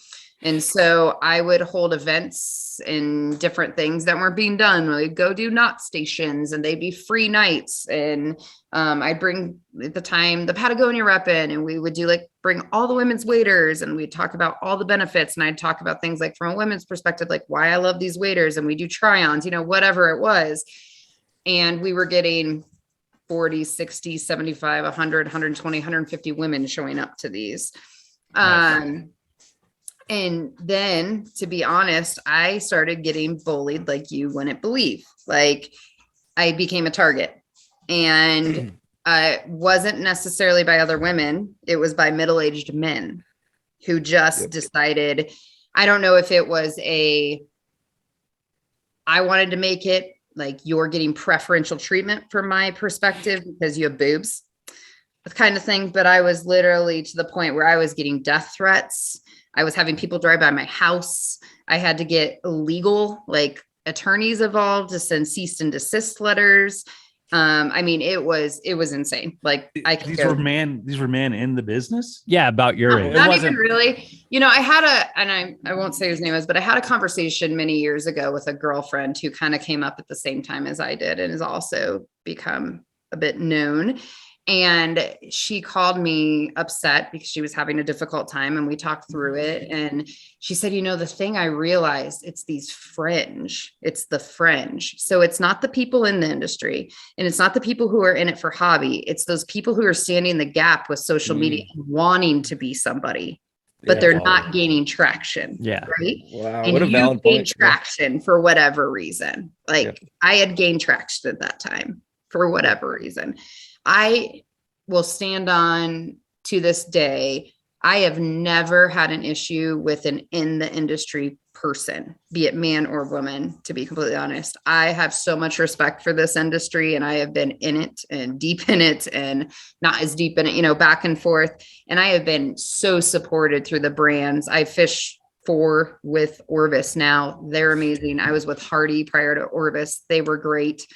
And so I would hold events and different things that weren't being done. We'd go do knot stations, and they'd be free nights. And I'd bring at the time the Patagonia rep in, and we would do bring all the women's waders, and we'd talk about all the benefits. And I'd talk about things like from a women's perspective, like why I love these waders, and we do try-ons, whatever it was. And we were getting 40, 60, 75, 100, 120, 150 women showing up to these. Nice. And then, to be honest, I started getting bullied like you wouldn't believe. Like, I became a target, and it wasn't necessarily by other women. It was by middle-aged men who just decided, I don't know if it was I wanted to make it like you're getting preferential treatment from my perspective because you have boobs, kind of thing. But I was literally to the point where I was getting death threats. I was having people drive by my house. I had to get legal, attorneys involved to send cease and desist letters. I mean, it was insane. Like I could These were men in the business. Yeah, about your age. not wasn't- even really. You know, I had I won't say his name is, but I had a conversation many years ago with a girlfriend who kind of came up at the same time as I did and has also become a bit known. And she called me upset because she was having a difficult time, and we talked through it. And she said, you know, the thing I realized, it's the fringe. So it's not the people in the industry, and it's not the people who are in it for hobby. It's those people who are standing the gap with social media and wanting to be somebody, but they're not gaining traction. Yeah. Right. Wow. And What a you valid gained point. traction for whatever reason. Like I had gained traction at that time for whatever reason. I will stand on to this day. I have never had an issue with an in the industry person, be it man or woman, to be completely honest. I have so much respect for this industry, and I have been in it and deep in it and not as deep in it, you know, back and forth. And I have been so supported through the brands. I fish with Orvis now. They're amazing. I was with Hardy prior to Orvis. They were great.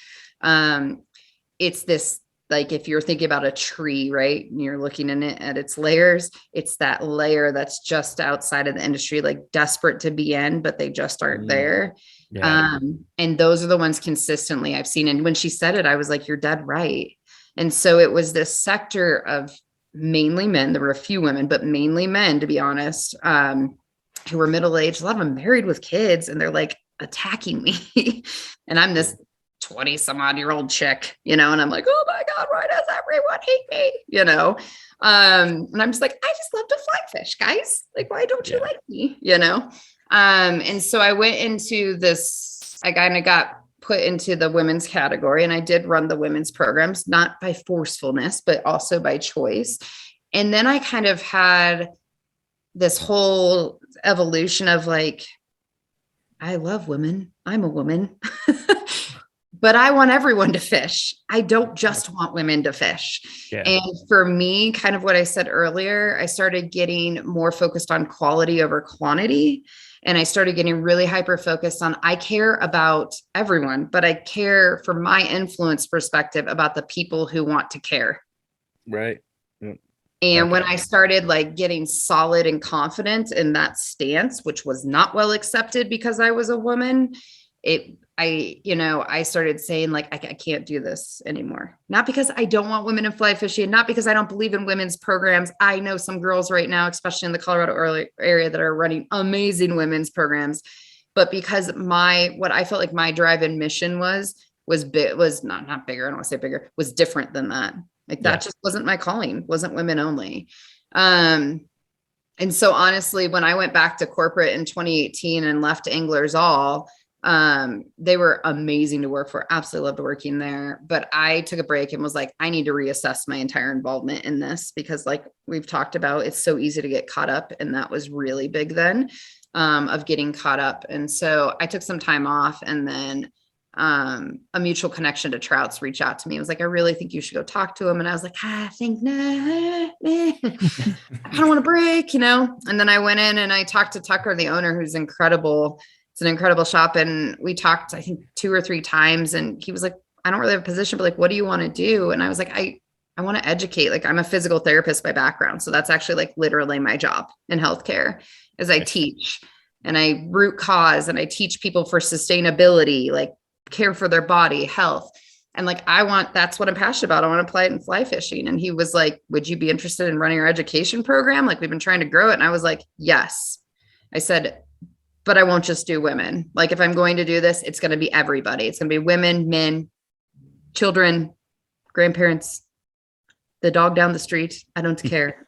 It's this, like, if you're thinking about a tree, right, and you're looking in it at its layers, it's that layer that's just outside of the industry, like desperate to be in, but they just aren't there. Yeah. And those are the ones consistently I've seen. And when she said it, I was like, you're dead right. And so it was this sector of mainly men. There were a few women, but mainly men, to be honest, who were middle-aged, a lot of them married with kids, and they're like attacking me. And I'm this 20 some odd year old chick, you know, and I'm like, oh my God, why does everyone hate me? You know? And I'm just like, I just love to fly fish, guys. Like, why don't you like me? You know? And so I went into this, I kind of got put into the women's category, and I did run the women's programs, not by forcefulness, but also by choice. And then I kind of had this whole evolution of like, I love women. I'm a woman. But I want everyone to fish. I don't just want women to fish. Yeah. And for me, kind of what I said earlier, I started getting more focused on quality over quantity. And I started getting really hyper focused on, I care about everyone, but I care from my influence perspective about the people who want to care. Right. And when I started like getting solid and confident in that stance, which was not well accepted because I was a woman, I started saying like, I can't do this anymore. Not because I don't want women in fly fishing, not because I don't believe in women's programs. I know some girls right now, especially in the Colorado area, that are running amazing women's programs, but because what I felt like my drive and mission was not bigger. I don't want to say bigger, was different than that. Like that just wasn't my calling, wasn't women only. And so honestly, when I went back to corporate in 2018 and left Anglers All, they were amazing to work for. Absolutely loved working there. But I took a break and was like, I need to reassess my entire involvement in this, because like we've talked about, it's so easy to get caught up. And that was really big then, of getting caught up. And so I took some time off, and then a mutual connection to Trouts reached out to me. It was like, I really think you should go talk to him. And I was like, I think I don't want to break, you know? And then I went in and I talked to Tucker, the owner, who's incredible. It's an incredible shop. And we talked, I think 2 or 3 times. And he was like, I don't really have a position, but like, what do you want to do? And I was like, I want to educate. Like, I'm a physical therapist by background. So that's actually like literally my job in healthcare, is I teach and I root cause, and I teach people for sustainability, like care for their body, health. And like, that's what I'm passionate about. I want to apply it in fly fishing. And he was like, would you be interested in running our education program? Like, we've been trying to grow it. And I was like, yes. I said, but I won't just do women. Like, if I'm going to do this, it's going to be everybody. It's going to be women, men, children, grandparents, the dog down the street. I don't care.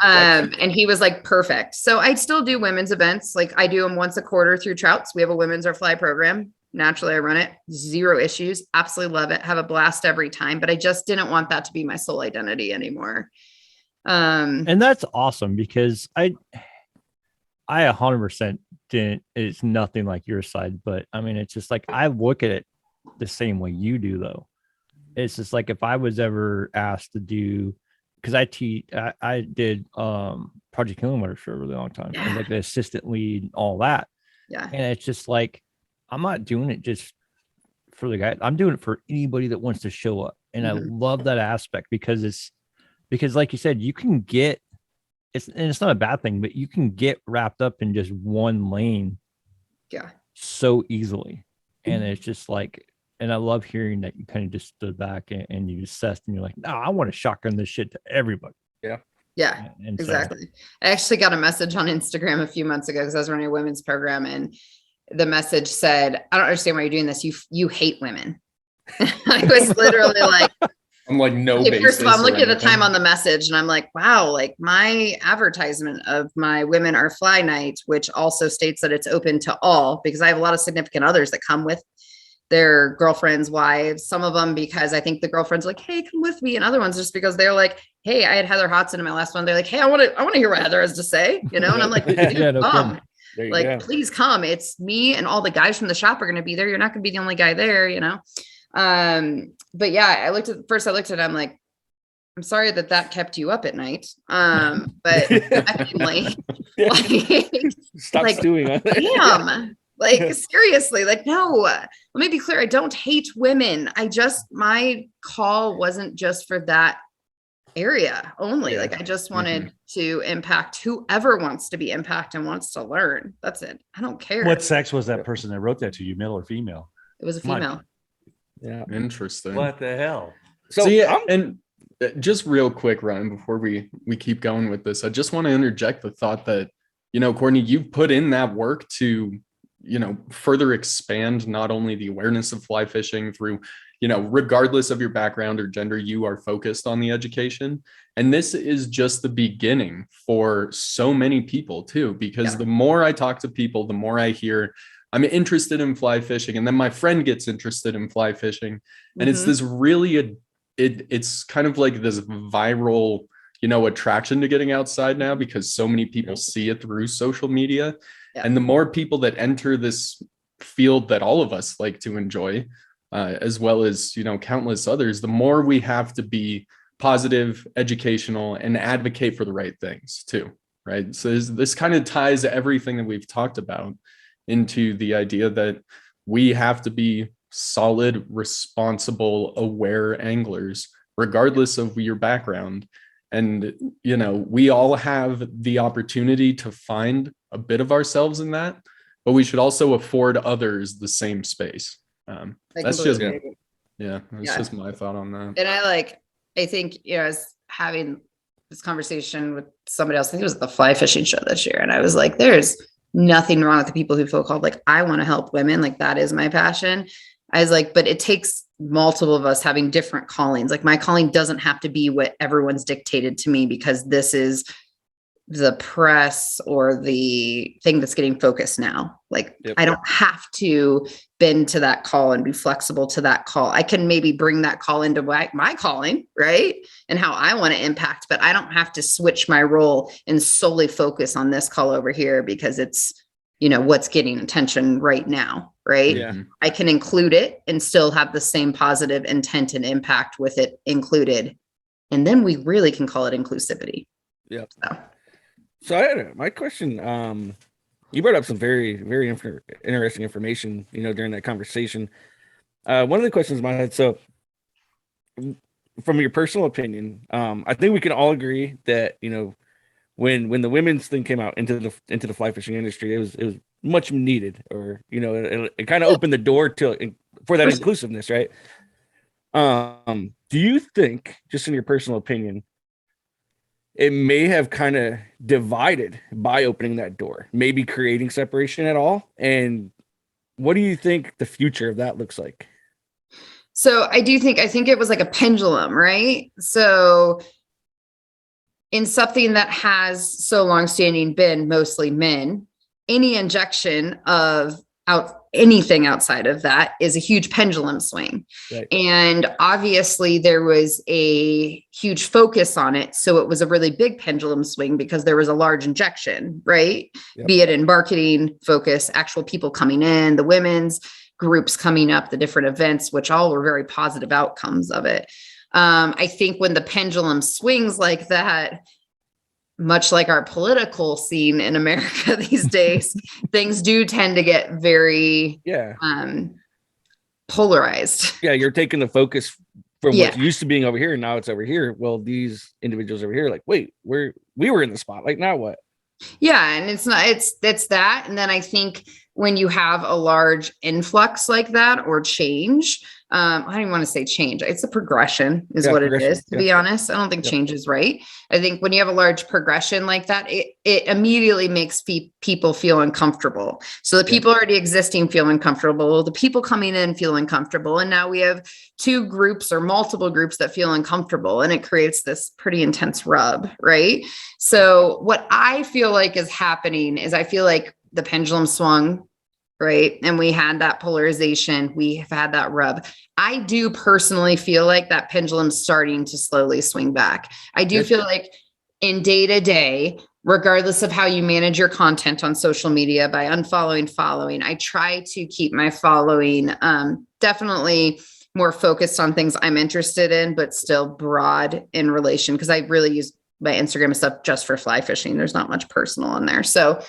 And he was like, perfect. So I'd still do women's events. Like, I do them once a quarter through Trouts. We have a women's or fly program. Naturally, I run it, 0 issues. Absolutely love it. Have a blast every time. But I just didn't want that to be my sole identity anymore. And that's awesome, because I 100% didn't. It's nothing like your side, but I mean, it's just like, I look at it the same way you do, though. It's just like, if I was ever asked to do, because I did Project Healing Water for a really long time, and like the assistant lead, all that. Yeah. And it's just like, I'm not doing it just for the guy. I'm doing it for anybody that wants to show up. And I love that aspect because like you said, you can get it's not a bad thing, but you can get wrapped up in just one lane so easily. And it's just like, and I love hearing that you kind of just stood back and you assessed and you're like, no, I want to shotgun this shit to everybody. Yeah, And exactly. I actually got a message on Instagram a few months ago because I was running a women's program, and the message said, I don't understand why you're doing this. You hate women. I was literally like, I'm like, no okay, basis. first of all, I'm or looking at the anything. time on the message and I'm like, wow, like my advertisement of my Women Are Fly Night, which also states that it's open to all, because I have a lot of significant others that come with their girlfriends, wives, some of them because I think the girlfriend's like, hey, come with me. And other ones just because they're like, hey, I had Heather Hodson in my last one. They're like, hey, I want to hear what Heather has to say, you know? And I'm like, come. Like, please come. It's me and all the guys from the shop are going to be there. You're not going to be the only guy there, you know? But yeah, I looked at it. I'm like, I'm sorry that kept you up at night. But secondly, Stop stewing on it. Damn. Like, seriously, like, no, let me be clear. I don't hate women. My call wasn't just for that area only. Like, I just wanted to impact whoever wants to be impacted and wants to learn. That's it. I don't care. What sex was that person that wrote that to you, male or female? It was a female. Yeah. Interesting. What the hell? So yeah, and just real quick, Ryan, before we keep going with this, I just want to interject the thought that, you know, Courtney, you've put in that work to, you know, further expand not only the awareness of fly fishing through, you know, regardless of your background or gender, you are focused on the education. And this is just the beginning for so many people too, because the more I talk to people, the more I hear I'm interested in fly fishing. And then my friend gets interested in fly fishing. And it's this really, it's kind of like this viral, you know, attraction to getting outside now because so many people see it through social media. And the more people that enter this field that all of us like to enjoy, as well as, you know, countless others, the more we have to be positive, educational, and advocate for the right things too, right? So this kind of ties everything that we've talked about into the idea that we have to be solid, responsible, aware anglers, regardless of your background. And, you know, we all have the opportunity to find a bit of ourselves in that, but we should also afford others the same space. That's just, just my thought on that. And I think, you know, I was having this conversation with somebody else. I think it was at the fly fishing show this year. And I was like, there's nothing wrong with the people who feel called, like, I want to help women. Like, that is my passion. I was like, but it takes multiple of us having different callings. Like, my calling doesn't have to be what everyone's dictated to me because this is the press or the thing that's getting focused now. Like, I don't have to bend to that call and be flexible to that call. I can maybe bring that call into my calling, right? And how I want to impact, but I don't have to switch my role and solely focus on this call over here because it's, you know, what's getting attention right now, right? Yeah. I can include it and still have the same positive intent and impact with it included. And then we really can call it inclusivity. Yep. So I had my question. You brought up some very, very interesting information, you know, during that conversation. One of the questions in my head. So, from your personal opinion, I think we can all agree that, you know, when the women's thing came out into the fly fishing industry, it was much needed, or, you know, it kind of opened the door for that inclusiveness, right? Do you think, just in your personal opinion, it may have kind of divided by opening that door, maybe creating separation at all? And what do you think the future of that looks like? So I think it was like a pendulum, right? So in something that has so longstanding been mostly men, any injection of anything outside of that is a huge pendulum swing. Right. And obviously there was a huge focus on it. So it was a really big pendulum swing because there was a large injection, right? Yep. Be it in marketing focus, actual people coming in, the women's groups coming up, the different events, which all were very positive outcomes of it. I think when the pendulum swings like that, much like our political scene in America these days, things do tend to get very polarized. Yeah, you're taking the focus from Yeah. what's used to being over here, and now it's over here. Well, these individuals over here, like, wait, we were in the spotlight. Now what? Yeah, and it's that. And then I think when you have a large influx like that or change, I don't even want to say change. It's a progression is what it is, to be honest. I don't think change is right. I think when you have a large progression like that, it immediately makes people feel uncomfortable. So the people already existing feel uncomfortable. The people coming in feel uncomfortable. And now we have two groups or multiple groups that feel uncomfortable. And it creates this pretty intense rub, right? So what I feel like is happening is I feel like the pendulum swung, right? And we had that polarization. We have had that rub. I do personally feel like that pendulum's starting to slowly swing back. I do feel like in day to day, regardless of how you manage your content on social media by unfollowing, following, I try to keep my following definitely more focused on things I'm interested in, but still broad in relation, because I really use my Instagram and stuff just for fly fishing. There's not much personal in there. So,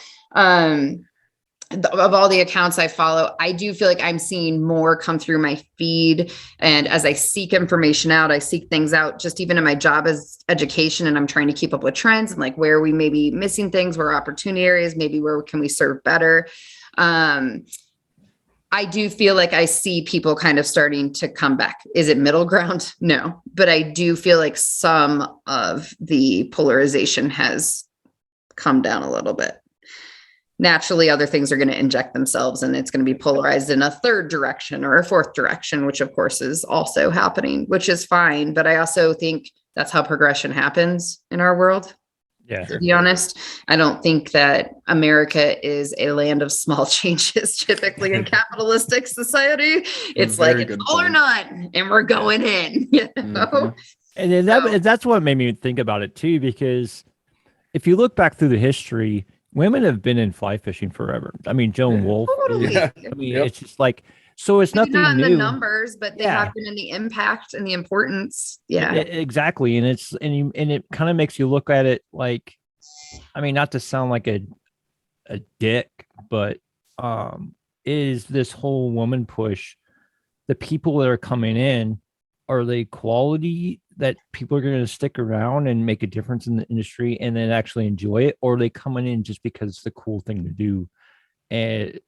of all the accounts I follow, I do feel like I'm seeing more come through my feed. And as I seek information out, I seek things out just even in my job as education. And I'm trying to keep up with trends and like where we may be missing things, where opportunity areas, maybe where can we serve better. I do feel like I see people kind of starting to come back. Is it middle ground? No, but I do feel like some of the polarization has come down a little bit. Naturally, other things are going to inject themselves and it's going to be polarized in a third direction or a fourth direction, which of course is also happening, which is fine. But I also think that's how progression happens in our world. Yeah. To be honest, I don't think that America is a land of small changes. Typically in capitalistic society, it's like it's all or none and we're going in, you know? And then that's what made me think about it too, because if you look back through the history, women have been in fly fishing forever. I mean, Joan Wolf. Totally. I mean, it's just like, so it's nothing not in new. the numbers, but they have been in the impact and the importance. Yeah, exactly. And it kind of makes you look at it like, I mean, not to sound like a dick, but is this whole woman push, the people that are coming in, are they quality that people are going to stick around and make a difference in the industry and then actually enjoy it? Or are they coming in just because it's the cool thing to do? And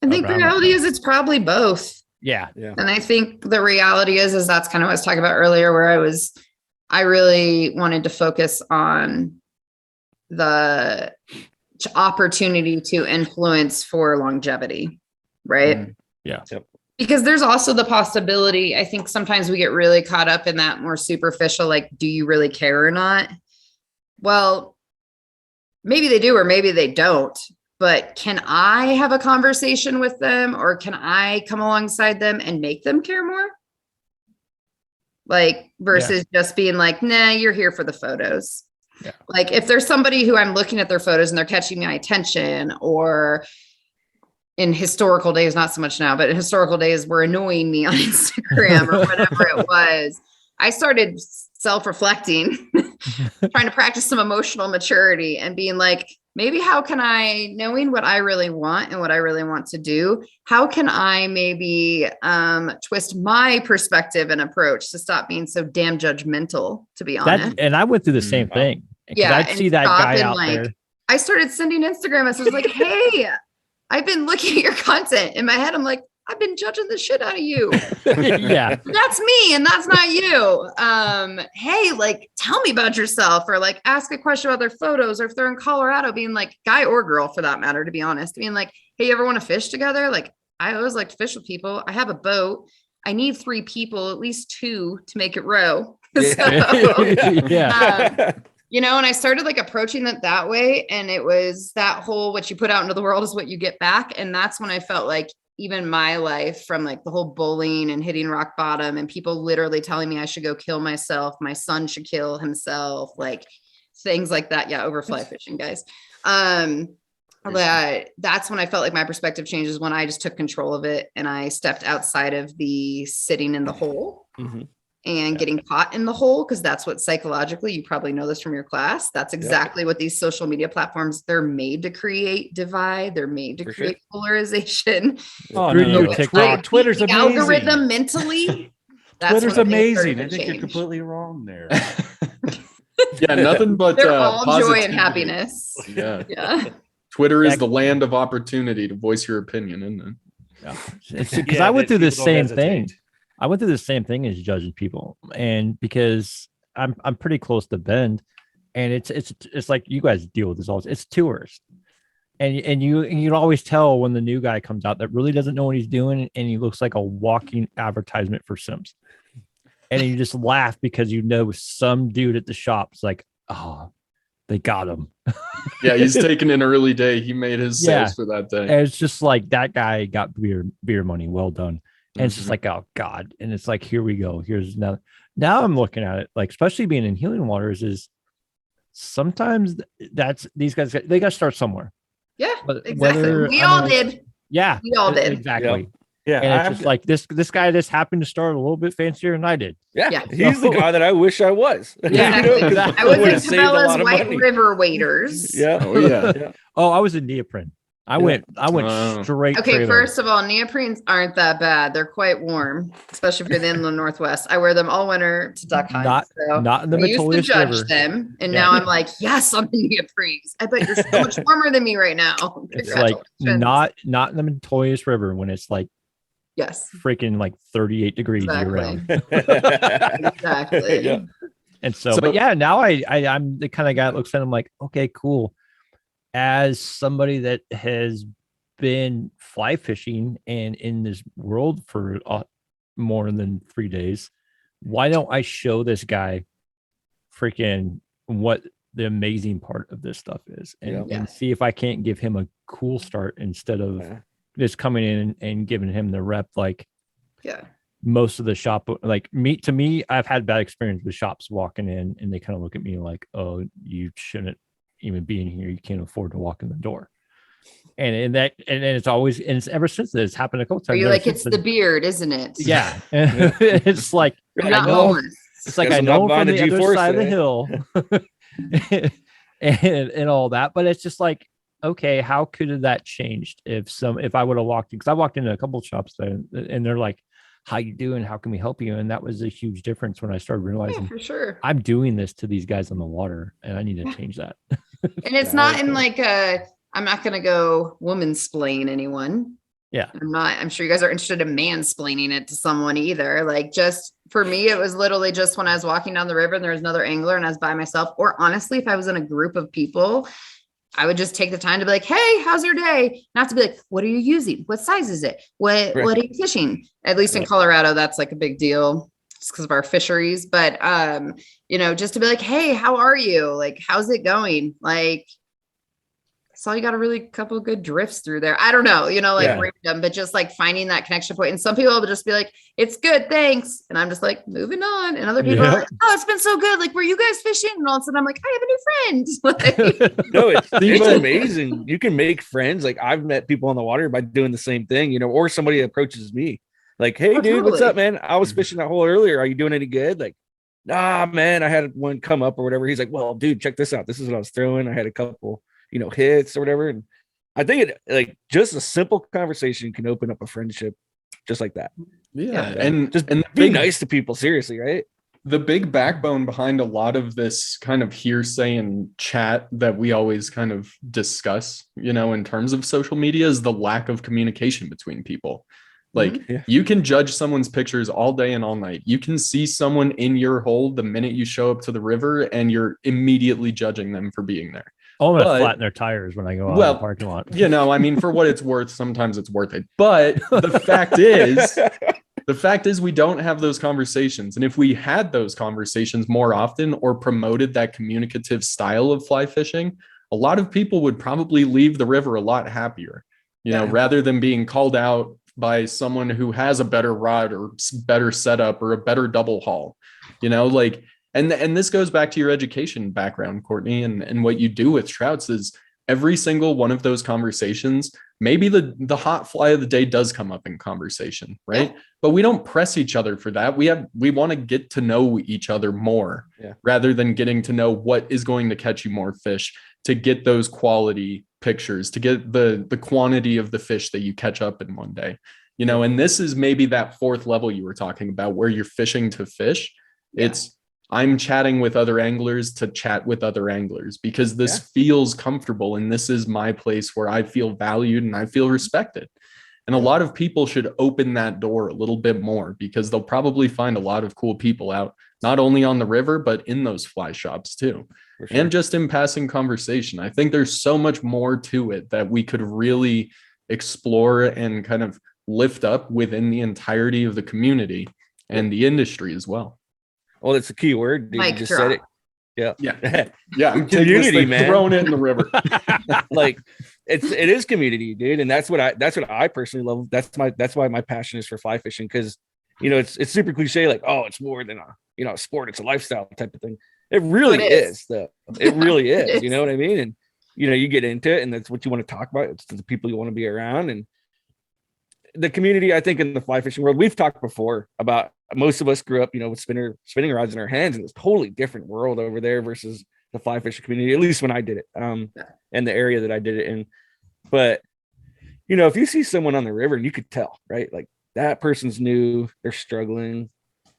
I think the reality is it's probably both. Yeah. And I think the reality is that's kind of what I was talking about earlier, where I really wanted to focus on the opportunity to influence for longevity. Right. Yeah. Because there's also the possibility, I think sometimes we get really caught up in that more superficial, like, do you really care or not? Well, maybe they do, or maybe they don't, but can I have a conversation with them, or can I come alongside them and make them care more? Like, versus just being like, nah, you're here for the photos. Yeah. Like if there's somebody who I'm looking at their photos and they're catching my attention, or in historical days, not so much now, but in historical days were annoying me on Instagram or whatever it was, I started self-reflecting, trying to practice some emotional maturity and being like, maybe how can I, knowing what I really want and what I really want to do, how can I maybe twist my perspective and approach to stop being so damn judgmental, to be honest. And I went through the same thing. Yeah. I'd see that guy out there. I started sending Instagram messages like, hey, I've been looking at your content. In my head, I'm like, I've been judging the shit out of you. Yeah. That's me and that's not you. Hey, like, tell me about yourself, or like ask a question about their photos, or if they're in Colorado, being like, guy or girl for that matter, to be honest, being like, hey, you ever want to fish together? Like, I always like to fish with people. I have a boat. I need 3 people, at least 2 to make it row. Yeah. You know, and I started like approaching it that way. And it was that whole, what you put out into the world is what you get back. And that's when I felt like even my life, from like the whole bullying and hitting rock bottom and people literally telling me I should go kill myself, my son should kill himself, like things like that. Yeah. Over fly fishing, guys. That's when I felt like my perspective changes, when I just took control of it and I stepped outside of the sitting in the hole. and getting caught in the hole, because that's what psychologically, you probably know this from your class. That's exactly what these social media platforms, they're made to create divide. They're made to For create polarization. Oh, Screw you, no. TikTok. Twitter's The amazing. algorithm mentally. That's Twitter's when things started amazing. to I think you're change. completely wrong there. Yeah, nothing but They're all joy positivity. and happiness. Yeah. Yeah. Twitter is the land of opportunity to voice your opinion, isn't it? Because Yeah, I went that through the people don't same thing. hesitate. I went through the same thing as judging people, and because I'm pretty close to Bend, and it's like you guys deal with this all. It's tours, and you'd always tell when the new guy comes out that really doesn't know what he's doing, and he looks like a walking advertisement for Sims, and you just laugh because you know some dude at the shop's like, oh, they got him. Yeah, he's taking an early day. He made his sales for that day. And it's just like that guy got beer money. Well done. And it's just like, oh God. And it's like, here we go. Here's another. Now I'm looking at it, like, especially being in healing waters, is sometimes that's these guys, they got to start somewhere. Yeah, But exactly. We all did. Yeah. We all did. Exactly. Yeah, And I it's have just like this guy just happened to start a little bit fancier than I did. Yeah. He's the guy that I wish I was. Yeah, You know, 'cause exactly. I was would've in saved a lot Cabela's of White money. River Waders. Yeah. Oh yeah. Oh, I was in neoprene. I went Wow. straight. Okay, trailer. first of all, neoprenes aren't that bad. They're quite warm, especially if you're in the Northwest. I wear them all winter to duck hunt. Not in the I used to Metolius judge River. them, and Yeah. now I'm like, yes, I'm in neoprenes. I bet you're so much warmer than me right now. It's like Congratulations. not in the Metolius River when it's like Yes, freaking like 38 degrees year exactly. round. Exactly. Yeah. And so, So- but yeah, now I'm the kind of guy that looks at him like, okay, cool. As somebody that has been fly fishing and in this world for more than 3 days, why don't I show this guy freaking what the amazing part of this stuff is, and see if I can't give him a cool start instead of just coming in and giving him the rep like Yeah. most of the shop. Like to me, I've had bad experience with shops walking in and they kind of look at me like, oh, you shouldn't even be in here, you can't afford to walk in the door. And then it's always, and it's ever since then, it's happened a couple times. Are you like, it's the beard, isn't it? Yeah. It's like I'm not I know, homeless. it's like Guess I I'm know not from buying the a other G4 side of the today. hill and all that, but it's just like, okay, how could have that changed if I would have walked in? Because I walked into a couple of shops there and they're like, how you doing? How can we help you? And that was a huge difference when I started Yeah, realizing for sure. I'm doing this to these guys on the water and I need to change that. And it's not in like I'm not going to go woman splain anyone. Yeah. I'm sure you guys are interested in mansplaining it to someone either. Like, just for me, it was literally just when I was walking down the river and there was another angler and I was by myself, or honestly, if I was in a group of people, I would just take the time to be like, hey, how's your day? Not to be like, what are you using? What size is it? What are you fishing? At least in Colorado, that's like a big deal just because of our fisheries. But, just to be like, hey, how are you? Like, how's it going? Like, saw you got a really couple good drifts through there. I don't know, random, but just like finding that connection point. And some people will just be like, it's good, thanks. And I'm just like, moving on. And other people are like, oh, it's been so good. Like, were you guys fishing? And all of a sudden I'm like, I have a new friend. Like, No, it's amazing. You can make friends. Like, I've met people on the water by doing the same thing, or somebody approaches me like, hey, dude, what's up, man? I was fishing that hole earlier. Are you doing any good? Like, nah, man, I had one come up or whatever. He's like, well, dude, check this out. This is what I was throwing. I had a couple hits or whatever. And I think it, like, just a simple conversation can open up a friendship just like that. Yeah. And be nice to people. Seriously. Right. The big backbone behind a lot of this kind of hearsay and chat that we always kind of discuss, in terms of social media, is the lack of communication between people. Like, you can judge someone's pictures all day and all night. You can see someone in your hole the minute you show up to the river and you're immediately judging them for being there. I'm going to flatten their tires when I go out in the parking lot. For what it's worth, sometimes it's worth it. But the fact is we don't have those conversations. And if we had those conversations more often or promoted that communicative style of fly fishing, a lot of people would probably leave the river a lot happier, rather than being called out by someone who has a better rod or better setup or a better double haul, and this goes back to your education background, Courtney, and what you do with Trouts is every single one of those conversations, maybe the hot fly of the day does come up in conversation, right? Yeah. But we don't press each other for that. We want to get to know each other more rather than getting to know what is going to catch you more fish, to get those quality pictures, to get the quantity of the fish that you catch up in one day. You know, and this is maybe that fourth level you were talking about where you're fishing to fish. It's I'm chatting with other anglers to chat with other anglers because this feels comfortable and this is my place where I feel valued and I feel respected. And a lot of people should open that door a little bit more because they'll probably find a lot of cool people out, not only on the river, but in those fly shops too. Sure. And just in passing conversation. I think there's so much more to it that we could really explore and kind of lift up within the entirety of the community and the industry as well. Well, it's a key word. Dude. You just said it. Yeah. I'm community, man. Throwing it in the river. Like it is community, dude. And that's what I personally love. That's why my passion is for fly fishing. Because, you know, it's super cliche, like, oh, it's more than a sport. It's a lifestyle type of thing. It really is though. It really is. You know what I mean? And, you know, you get into it and that's what you want to talk about. It's the people you want to be around. And the community, I think, in the fly fishing world, we've talked before about, most of us grew up, you know, with spinning rods in our hands, and it's a totally different world over there versus the fly fishing community, at least when I did it, and the area that I did it in. But, you know, if you see someone on the river, you could tell, right? Like that person's new, they're struggling.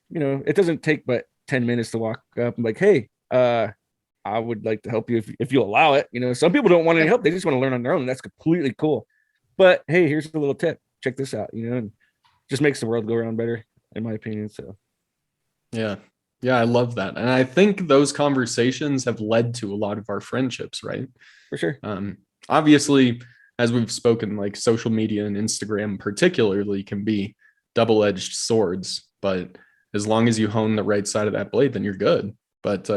You know, it doesn't take but 10 minutes to walk up and like, hey, I would like to help you if you allow it. You know, some people don't want any help. They just want to learn on their own. And that's completely cool. But hey, here's a little tip. Check this out, you know, and just makes the world go around better, in my opinion. So yeah, I love that. And I think those conversations have led to a lot of our friendships, right? For sure. Obviously, as we've spoken, like social media and Instagram particularly can be double-edged swords, but as long as you hone the right side of that blade, then you're good. But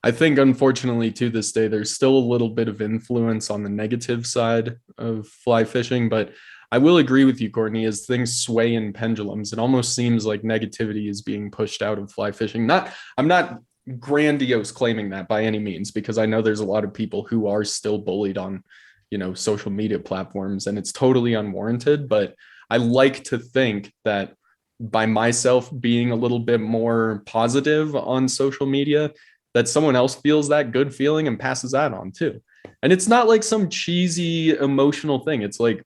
I think unfortunately to this day, there's still a little bit of influence on the negative side of fly fishing, but I will agree with you, Courtney, as things sway in pendulums, it almost seems like negativity is being pushed out of fly fishing. I'm not grandiose claiming that by any means, because I know there's a lot of people who are still bullied on, you know, social media platforms, and it's totally unwarranted. But I like to think that by myself being a little bit more positive on social media, that someone else feels that good feeling and passes that on too. And it's not like some cheesy emotional thing. It's like,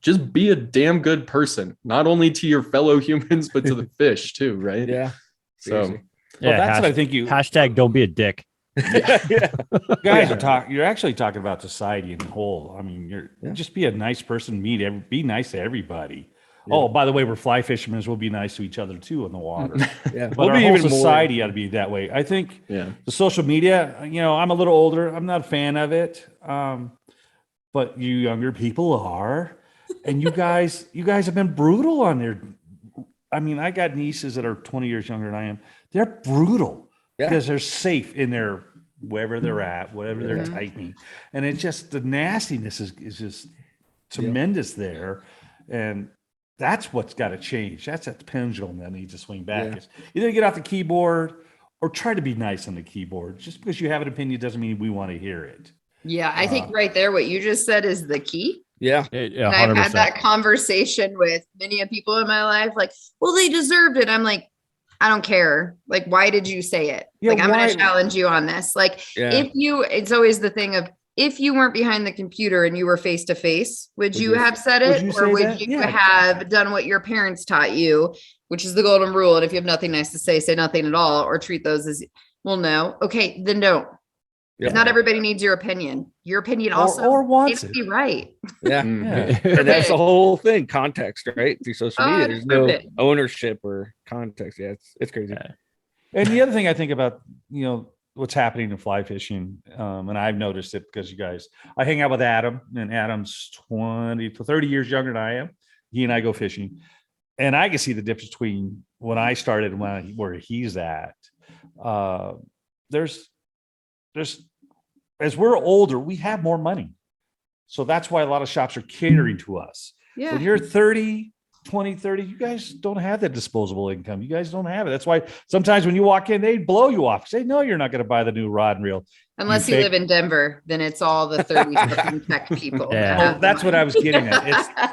just be a damn good person, not only to your fellow humans, but to the fish too, right? Yeah. So well, that's what I think hashtag don't be a dick. Guys you're actually talking about society in the whole. I mean, just be a nice person, be nice to everybody. Yeah. Oh, by the way, we're fly fishermen. We'll be nice to each other too in the water. But our whole society ought to be that way. I think the social media, you know, I'm a little older. I'm not a fan of it. But you younger people are. And you guys have been brutal on there. I mean, I got nieces that are 20 years younger than I am. They're brutal because they're safe in their wherever they're at, whatever they're tightening. And it's just the nastiness is just tremendous there. And that's what's got to change. That's that pendulum that needs to swing back. It's either get off the keyboard or try to be nice on the keyboard. Just because you have an opinion doesn't mean we want to hear it. Yeah, I think right there, what you just said is the key. Yeah. And I've had that conversation with many people in my life, like, well, they deserved it. I'm like, I don't care. Like, why did you say it? Like, I'm going to challenge you on this. Like, it's always the thing of, if you weren't behind the computer and you were face to face, would you have said it? Or would you have done what your parents taught you, which is the golden rule? And if you have nothing nice to say nothing at all, or treat those as, well, no. Okay, then don't. Yeah. Not everybody needs your opinion. Your opinion also or wants to be right. Yeah. And that's the whole thing. Context, right? Through social media. There's no ownership or context. Yeah, it's crazy. Yeah. And the other thing I think about, you know, what's happening in fly fishing, and I've noticed it because I hang out with Adam, and Adam's 20 to 30 years younger than I am. He and I go fishing. And I can see the difference between when I started and where he's at. There's as we're older, we have more money. So that's why a lot of shops are catering to us. Yeah. When you're 30, 20, 30, you guys don't have that disposable income. You guys don't have it. That's why sometimes when you walk in, they blow you off. Say, no, you're not going to buy the new rod and reel. Unless you live in Denver, then it's all the 30-something tech people. Yeah. Well, that's what I was getting at.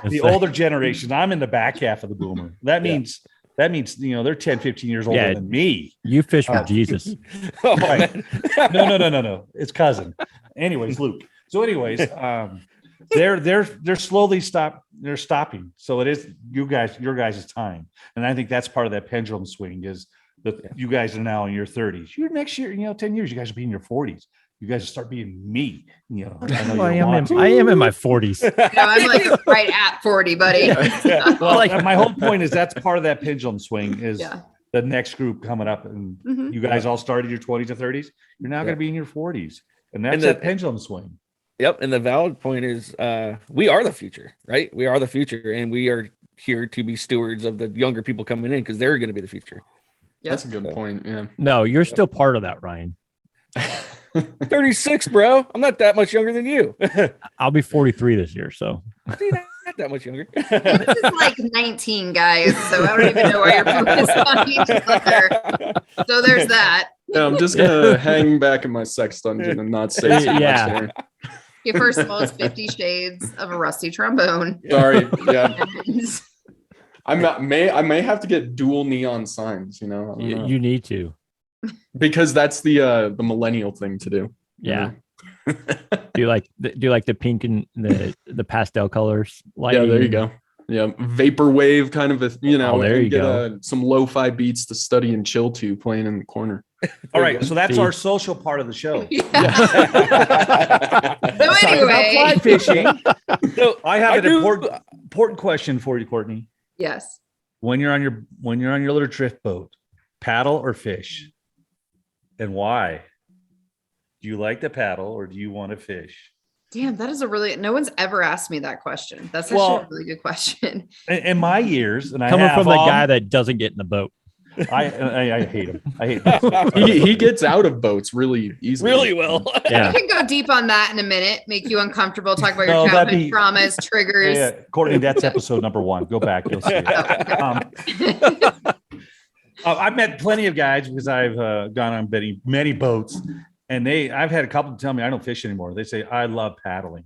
It's the older generation. I'm in the back half of the boomer. That means they're 10, 15 years older than me. You fish with Jesus. Oh, Right. man. No. It's cousin. Anyways, Luke. So anyways, they're slowly stopping. So it is your guys' time. And I think that's part of that pendulum swing is that you guys are now in your 30s. You're next year, 10 years, you guys will be in your 40s. You guys will start being me. I know Well, you want to. I am in my 40s. No, I'm like right at 40, buddy. Well, my whole point is that's part of that pendulum swing is Yeah. the next group coming up. And Mhm. you guys all started your 20s to 30s. You're now going to be in your 40s. And that's that pendulum swing. Yep. And the valid point is we are the future, right? We are the future. And we are here to be stewards of the younger people coming in because they're going to be the future. That's a good point. Yeah. No, you're still part of that, Ryan. 36, bro. I'm not that much younger than you. I'll be 43 this year, so See, not that much younger. This is like 19 guys, so I don't even know why you're focused on each other. So there's that. Yeah, I'm just gonna hang back in my sex dungeon and not say too much there. Okay, first of all, it's 50 Shades of a Rusty Trombone. Sorry. Yeah. I may have to get dual neon signs, I don't know. you need to. Because that's the millennial thing to do. Yeah. Do you like the pink and the pastel colors? Yeah, there you go. Yeah, vaporwave kind of a there you get go. Some lo-fi beats to study and chill to playing in the corner. All right. So that's See? our social part of the show. So anyway, Fly fishing. So I have I an do- important question for you, Courtney. yes. When you're on your little drift boat, paddle or fish, and why? Do you like to paddle or do you want to fish? Damn, that is no one's ever asked me that question. That's actually a really good question. In my years, and Coming I have from the guy that doesn't get in the boat. I hate him. I hate him. He gets out of boats really easily. really well. Yeah. We can go deep on that in a minute, make you uncomfortable, talk about No, your that'd childhood be- traumas, triggers. Yeah, Courtney, that's episode number 1. Go back, you'll see it. I've met plenty of guys because I've gone on many boats, and I've had a couple tell me I don't fish anymore. They say I love paddling,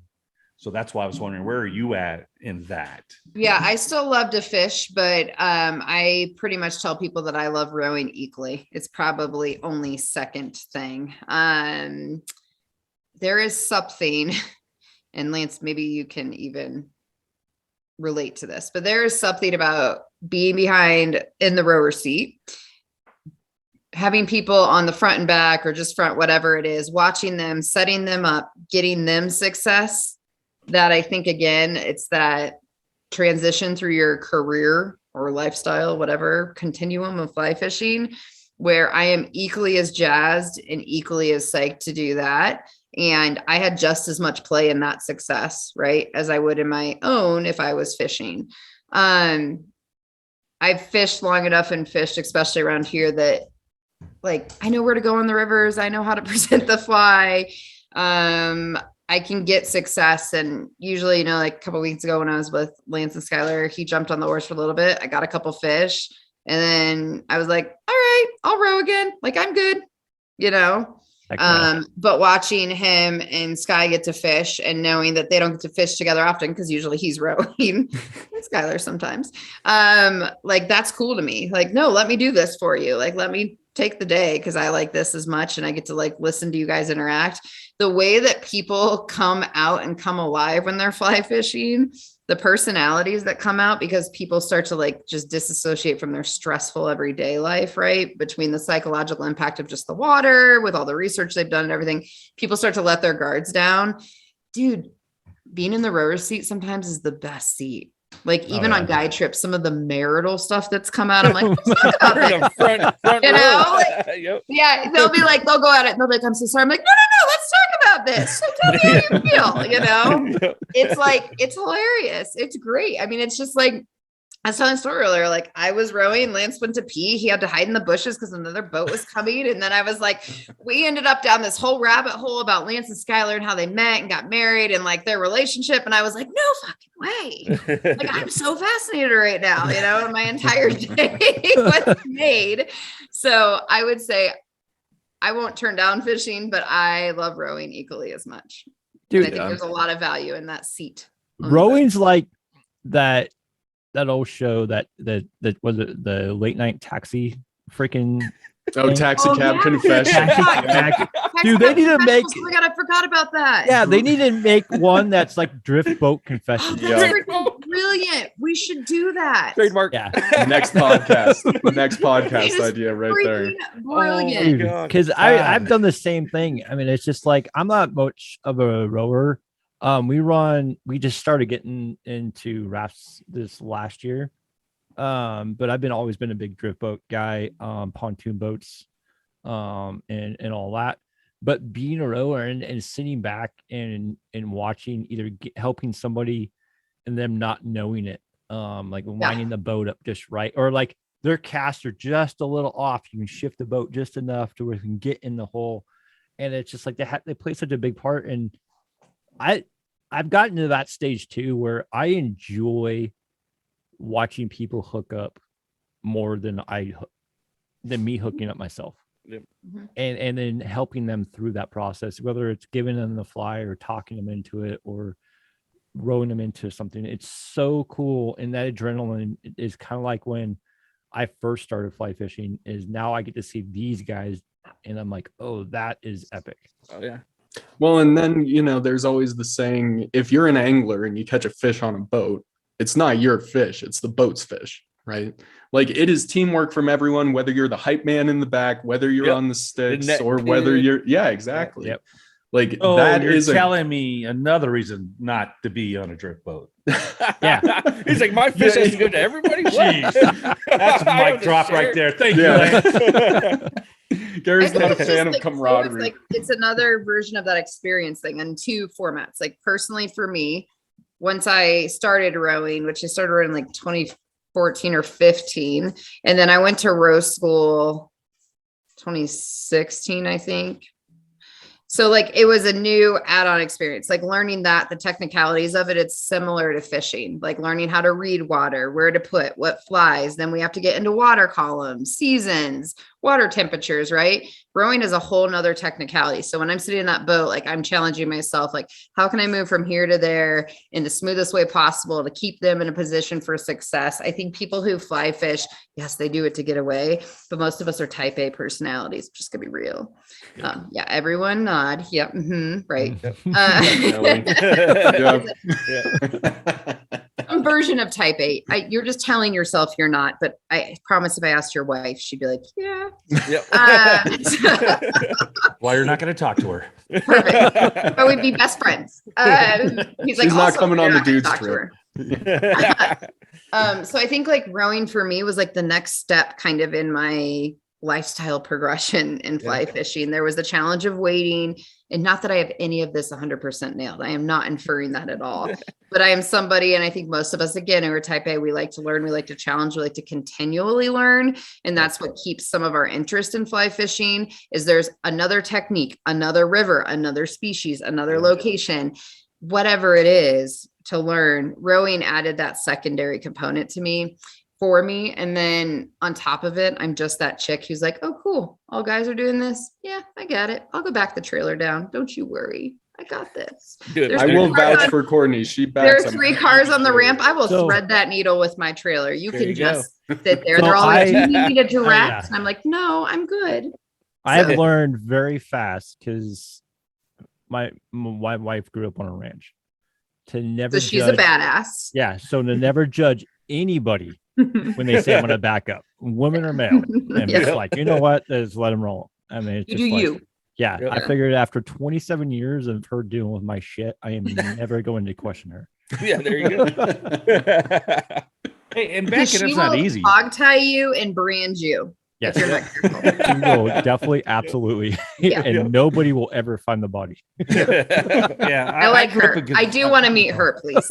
so that's why I was wondering where are you at in that? Yeah, I still love to fish, but I pretty much tell people that I love rowing equally. It's probably only second thing. There is something, and Lance, maybe you can even relate to this, but there is something about being behind in the rower seat, having people on the front and back or just front, whatever it is, watching them, setting them up, getting them success. That I think, again, it's that transition through your career or lifestyle, whatever continuum of fly fishing, where I am equally as jazzed and equally as psyched to do that. And I had just as much play in that success, right, as I would in my own if I was fishing. I've fished long enough and fished, especially around here, that like I know where to go on the rivers. I know how to present the fly. I can get success. And usually, like a couple of weeks ago when I was with Lance and Skylar, he jumped on the oars for a little bit. I got a couple fish and then I was like, all right, I'll row again. Like I'm good, but watching him and Sky get to fish and knowing that they don't get to fish together often, because usually he's rowing and Skylar sometimes, like that's cool to me. Like, no, let me do this for you. Like, let me take the day because I like this as much and I get to like listen to you guys interact. The way that people come out and come alive when they're fly fishing, the personalities that come out, because people start to like just disassociate from their stressful everyday life, right? Between the psychological impact of just the water with all the research they've done and everything, people start to let their guards down. Dude, being in the rower's seat sometimes is the best seat. Like even on guide trips, some of the marital stuff that's come out, I'm like, let's talk about this. front Like, yeah, they'll go at it and they'll be like, I'm so sorry. I'm like, no, let's talk about this. So tell me how you feel, It's like, it's hilarious. It's great. I mean, it's just like, I was telling a story earlier, like I was rowing, Lance went to pee. He had to hide in the bushes because another boat was coming. And then I was like, we ended up down this whole rabbit hole about Lance and Skylar and how they met and got married and like their relationship. And I was like, no fucking way. Like I'm so fascinated right now, my entire day was made. So I would say I won't turn down fishing, but I love rowing equally as much. Dude, And I think there's a lot of value in that seat. Rowing's like that old show that was it the late night taxi freaking Taxi cab confession. Dude, they need to make. Oh my God, I forgot about that. Yeah, they need to make one that's like drift boat confession. That's freaking brilliant. We should do that. Trademark. Yeah, Next podcast idea right there. Brilliant. because I've done the same thing. I mean, it's just like I'm not much of a rower. We just started getting into rafts this last year. But I've always been a big drift boat guy, pontoon boats, and all that. But being a rower and sitting back and watching either helping somebody and them not knowing it, like lining the boat up just right, or like their casts are just a little off. You can shift the boat just enough to where you can get in the hole, and it's just like they play such a big part. And I've gotten to that stage too where I enjoy watching people hook up more than me hooking up myself. Yep. And then helping them through that process, whether it's giving them the fly or talking them into it or rowing them into something. It's so cool. And that adrenaline is kind of like when I first started fly fishing, is now I get to see these guys and I'm like, oh, that is epic. Oh yeah. Well, and then, there's always the saying, if you're an angler and you catch a fish on a boat, it's not your fish, it's the boat's fish, right? Like it is teamwork from everyone, whether you're the hype man in the back, whether you're on the sticks, or whether you're, exactly. Yep. Like Oh, that you're is telling me another reason not to be on a drift boat. Yeah. He's like, my fish has to go to everybody. Jeez. That's a mic drop right there. Thank you. Gary's I not a think it's fan just, of like, camaraderie. it's another version of that experience thing in two formats. Like personally for me, once I started rowing, which I started rowing like 2014 or 15, and then I went to row school 2016, I think. So like it was a new add-on experience, like learning that the technicalities of it, it's similar to fishing, like learning how to read water, where to put what flies. Then we have to get into water columns, seasons, water temperatures, right? Rowing is a whole nother technicality. So when I'm sitting in that boat, like I'm challenging myself, like how can I move from here to there in the smoothest way possible to keep them in a position for success? I think people who fly fish, yes, they do it to get away, but most of us are type A personalities, just gonna be real. Yeah, everyone nod. Yep. Right. Some version of type A. You're just telling yourself you're not, but I promise if I asked your wife, she'd be like, yeah. Yep. Why you're not going to talk to her? Perfect. But we'd be best friends. He's like, She's not coming on the dude's trip. So I think like rowing for me was like the next step kind of in my lifestyle progression in fly fishing. There was the challenge of waiting, and not that I have any of this 100% nailed. I am not inferring that at all, but I am somebody, and I think most of us, again, who are type A, we like to learn, we like to challenge, we like to continually learn. And that's what keeps some of our interest in fly fishing, is there's another technique, another river, another species, another location, whatever it is to learn. Rowing added that secondary component to me. For me. And then on top of it, I'm just that chick who's like, oh, cool. All guys are doing this. Yeah, I got it. I'll go back the trailer down. Don't you worry. I got this. I will vouch for Courtney. She backs. There are 3 cars on the ramp. I will thread that needle with my trailer. You can just sit there. So They're all like, do you need me to direct? And I'm like, no, I'm good. I have learned very fast because my wife grew up on a ranch. To never So she's a badass. Yeah. So to never judge anybody when they say I'm going to back up, women or male. And it's like, you know what? Just let them roll. I mean, it's You just do like, you. yeah. I figured after 27 years of her dealing with my shit, I am never going to question her. Yeah, there you go. Hey, and back it up's not easy. Hog tie you and brand you. Yes. If you're not careful. She will definitely, absolutely. And nobody will ever find the body. Yeah. I like her. I do want to meet her, please.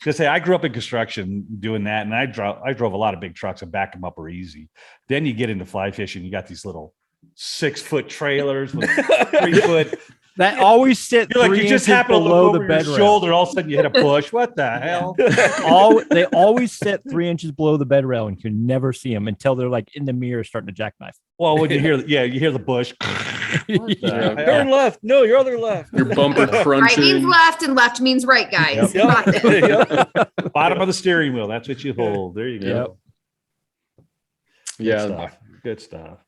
To say I grew up in construction doing that, and I drove a lot of big trucks, and back them up were easy. Then you get into fly fishing, you got these little 6-foot trailers with 3-foot that always sit You're like, 3 you just inches happen to look below over the your bed rail. shoulder, and all of a sudden you hit a bush. What the hell? They always sit 3 inches below the bed rail, and you can never see them until they're like in the mirror starting to jackknife. Well, when you hear, you hear the bush. What the Yeah. hell? Turn left. No, your other left. Your bumper Right crunching. means left and left means right, guys. Yep. Got this. Yep. Bottom of the steering wheel. That's what you hold. There you go. Good Yeah. stuff. Good stuff.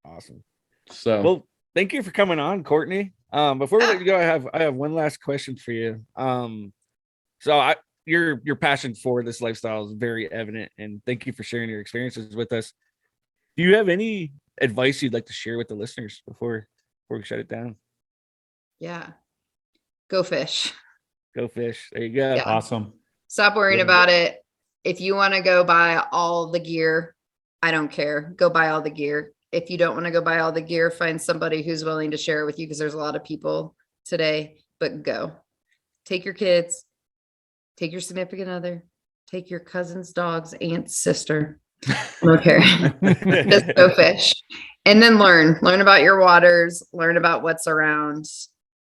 Awesome. So Well, thank you for coming on, Courtney. Before we let you go, I have one last question for you. Your passion for this lifestyle is very evident, and thank you for sharing your experiences with us. Do you have any advice you'd like to share with the listeners before we shut it down? Yeah. Go fish. Go fish. There you go. Yeah. Awesome. Stop worrying Yeah. about it. If you want to go buy all the gear, I don't care. Go buy all the gear. If you don't want to go buy all the gear, find somebody who's willing to share it with you, because there's a lot of people today, but go. Take your kids, take your significant other, take your cousin's dogs, aunt, sister. Okay. Just go fish. And then learn about your waters, learn about what's around.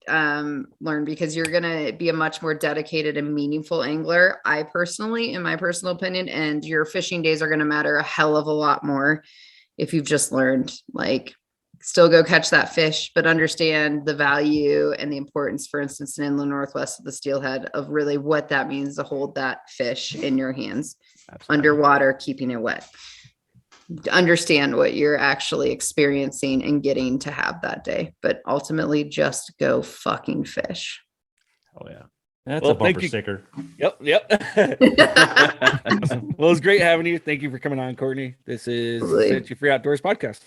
Learn, because you're gonna be a much more dedicated and meaningful angler. I personally, in my personal opinion, and your fishing days are gonna matter a hell of a lot more if you've just learned. Like, still go catch that fish, but understand the value and the importance, for instance, in inland northwest of the steelhead, of really what that means to hold that fish in your hands. Absolutely. Underwater, keeping it wet. Understand what you're actually experiencing and getting to have that day, but ultimately just go fucking fish. Oh yeah. That's Well, a thank bumper you. sticker. Yep. Well, it was great having you. Thank you for coming on, Courtney. This is Absolutely. Century Free Outdoors podcast.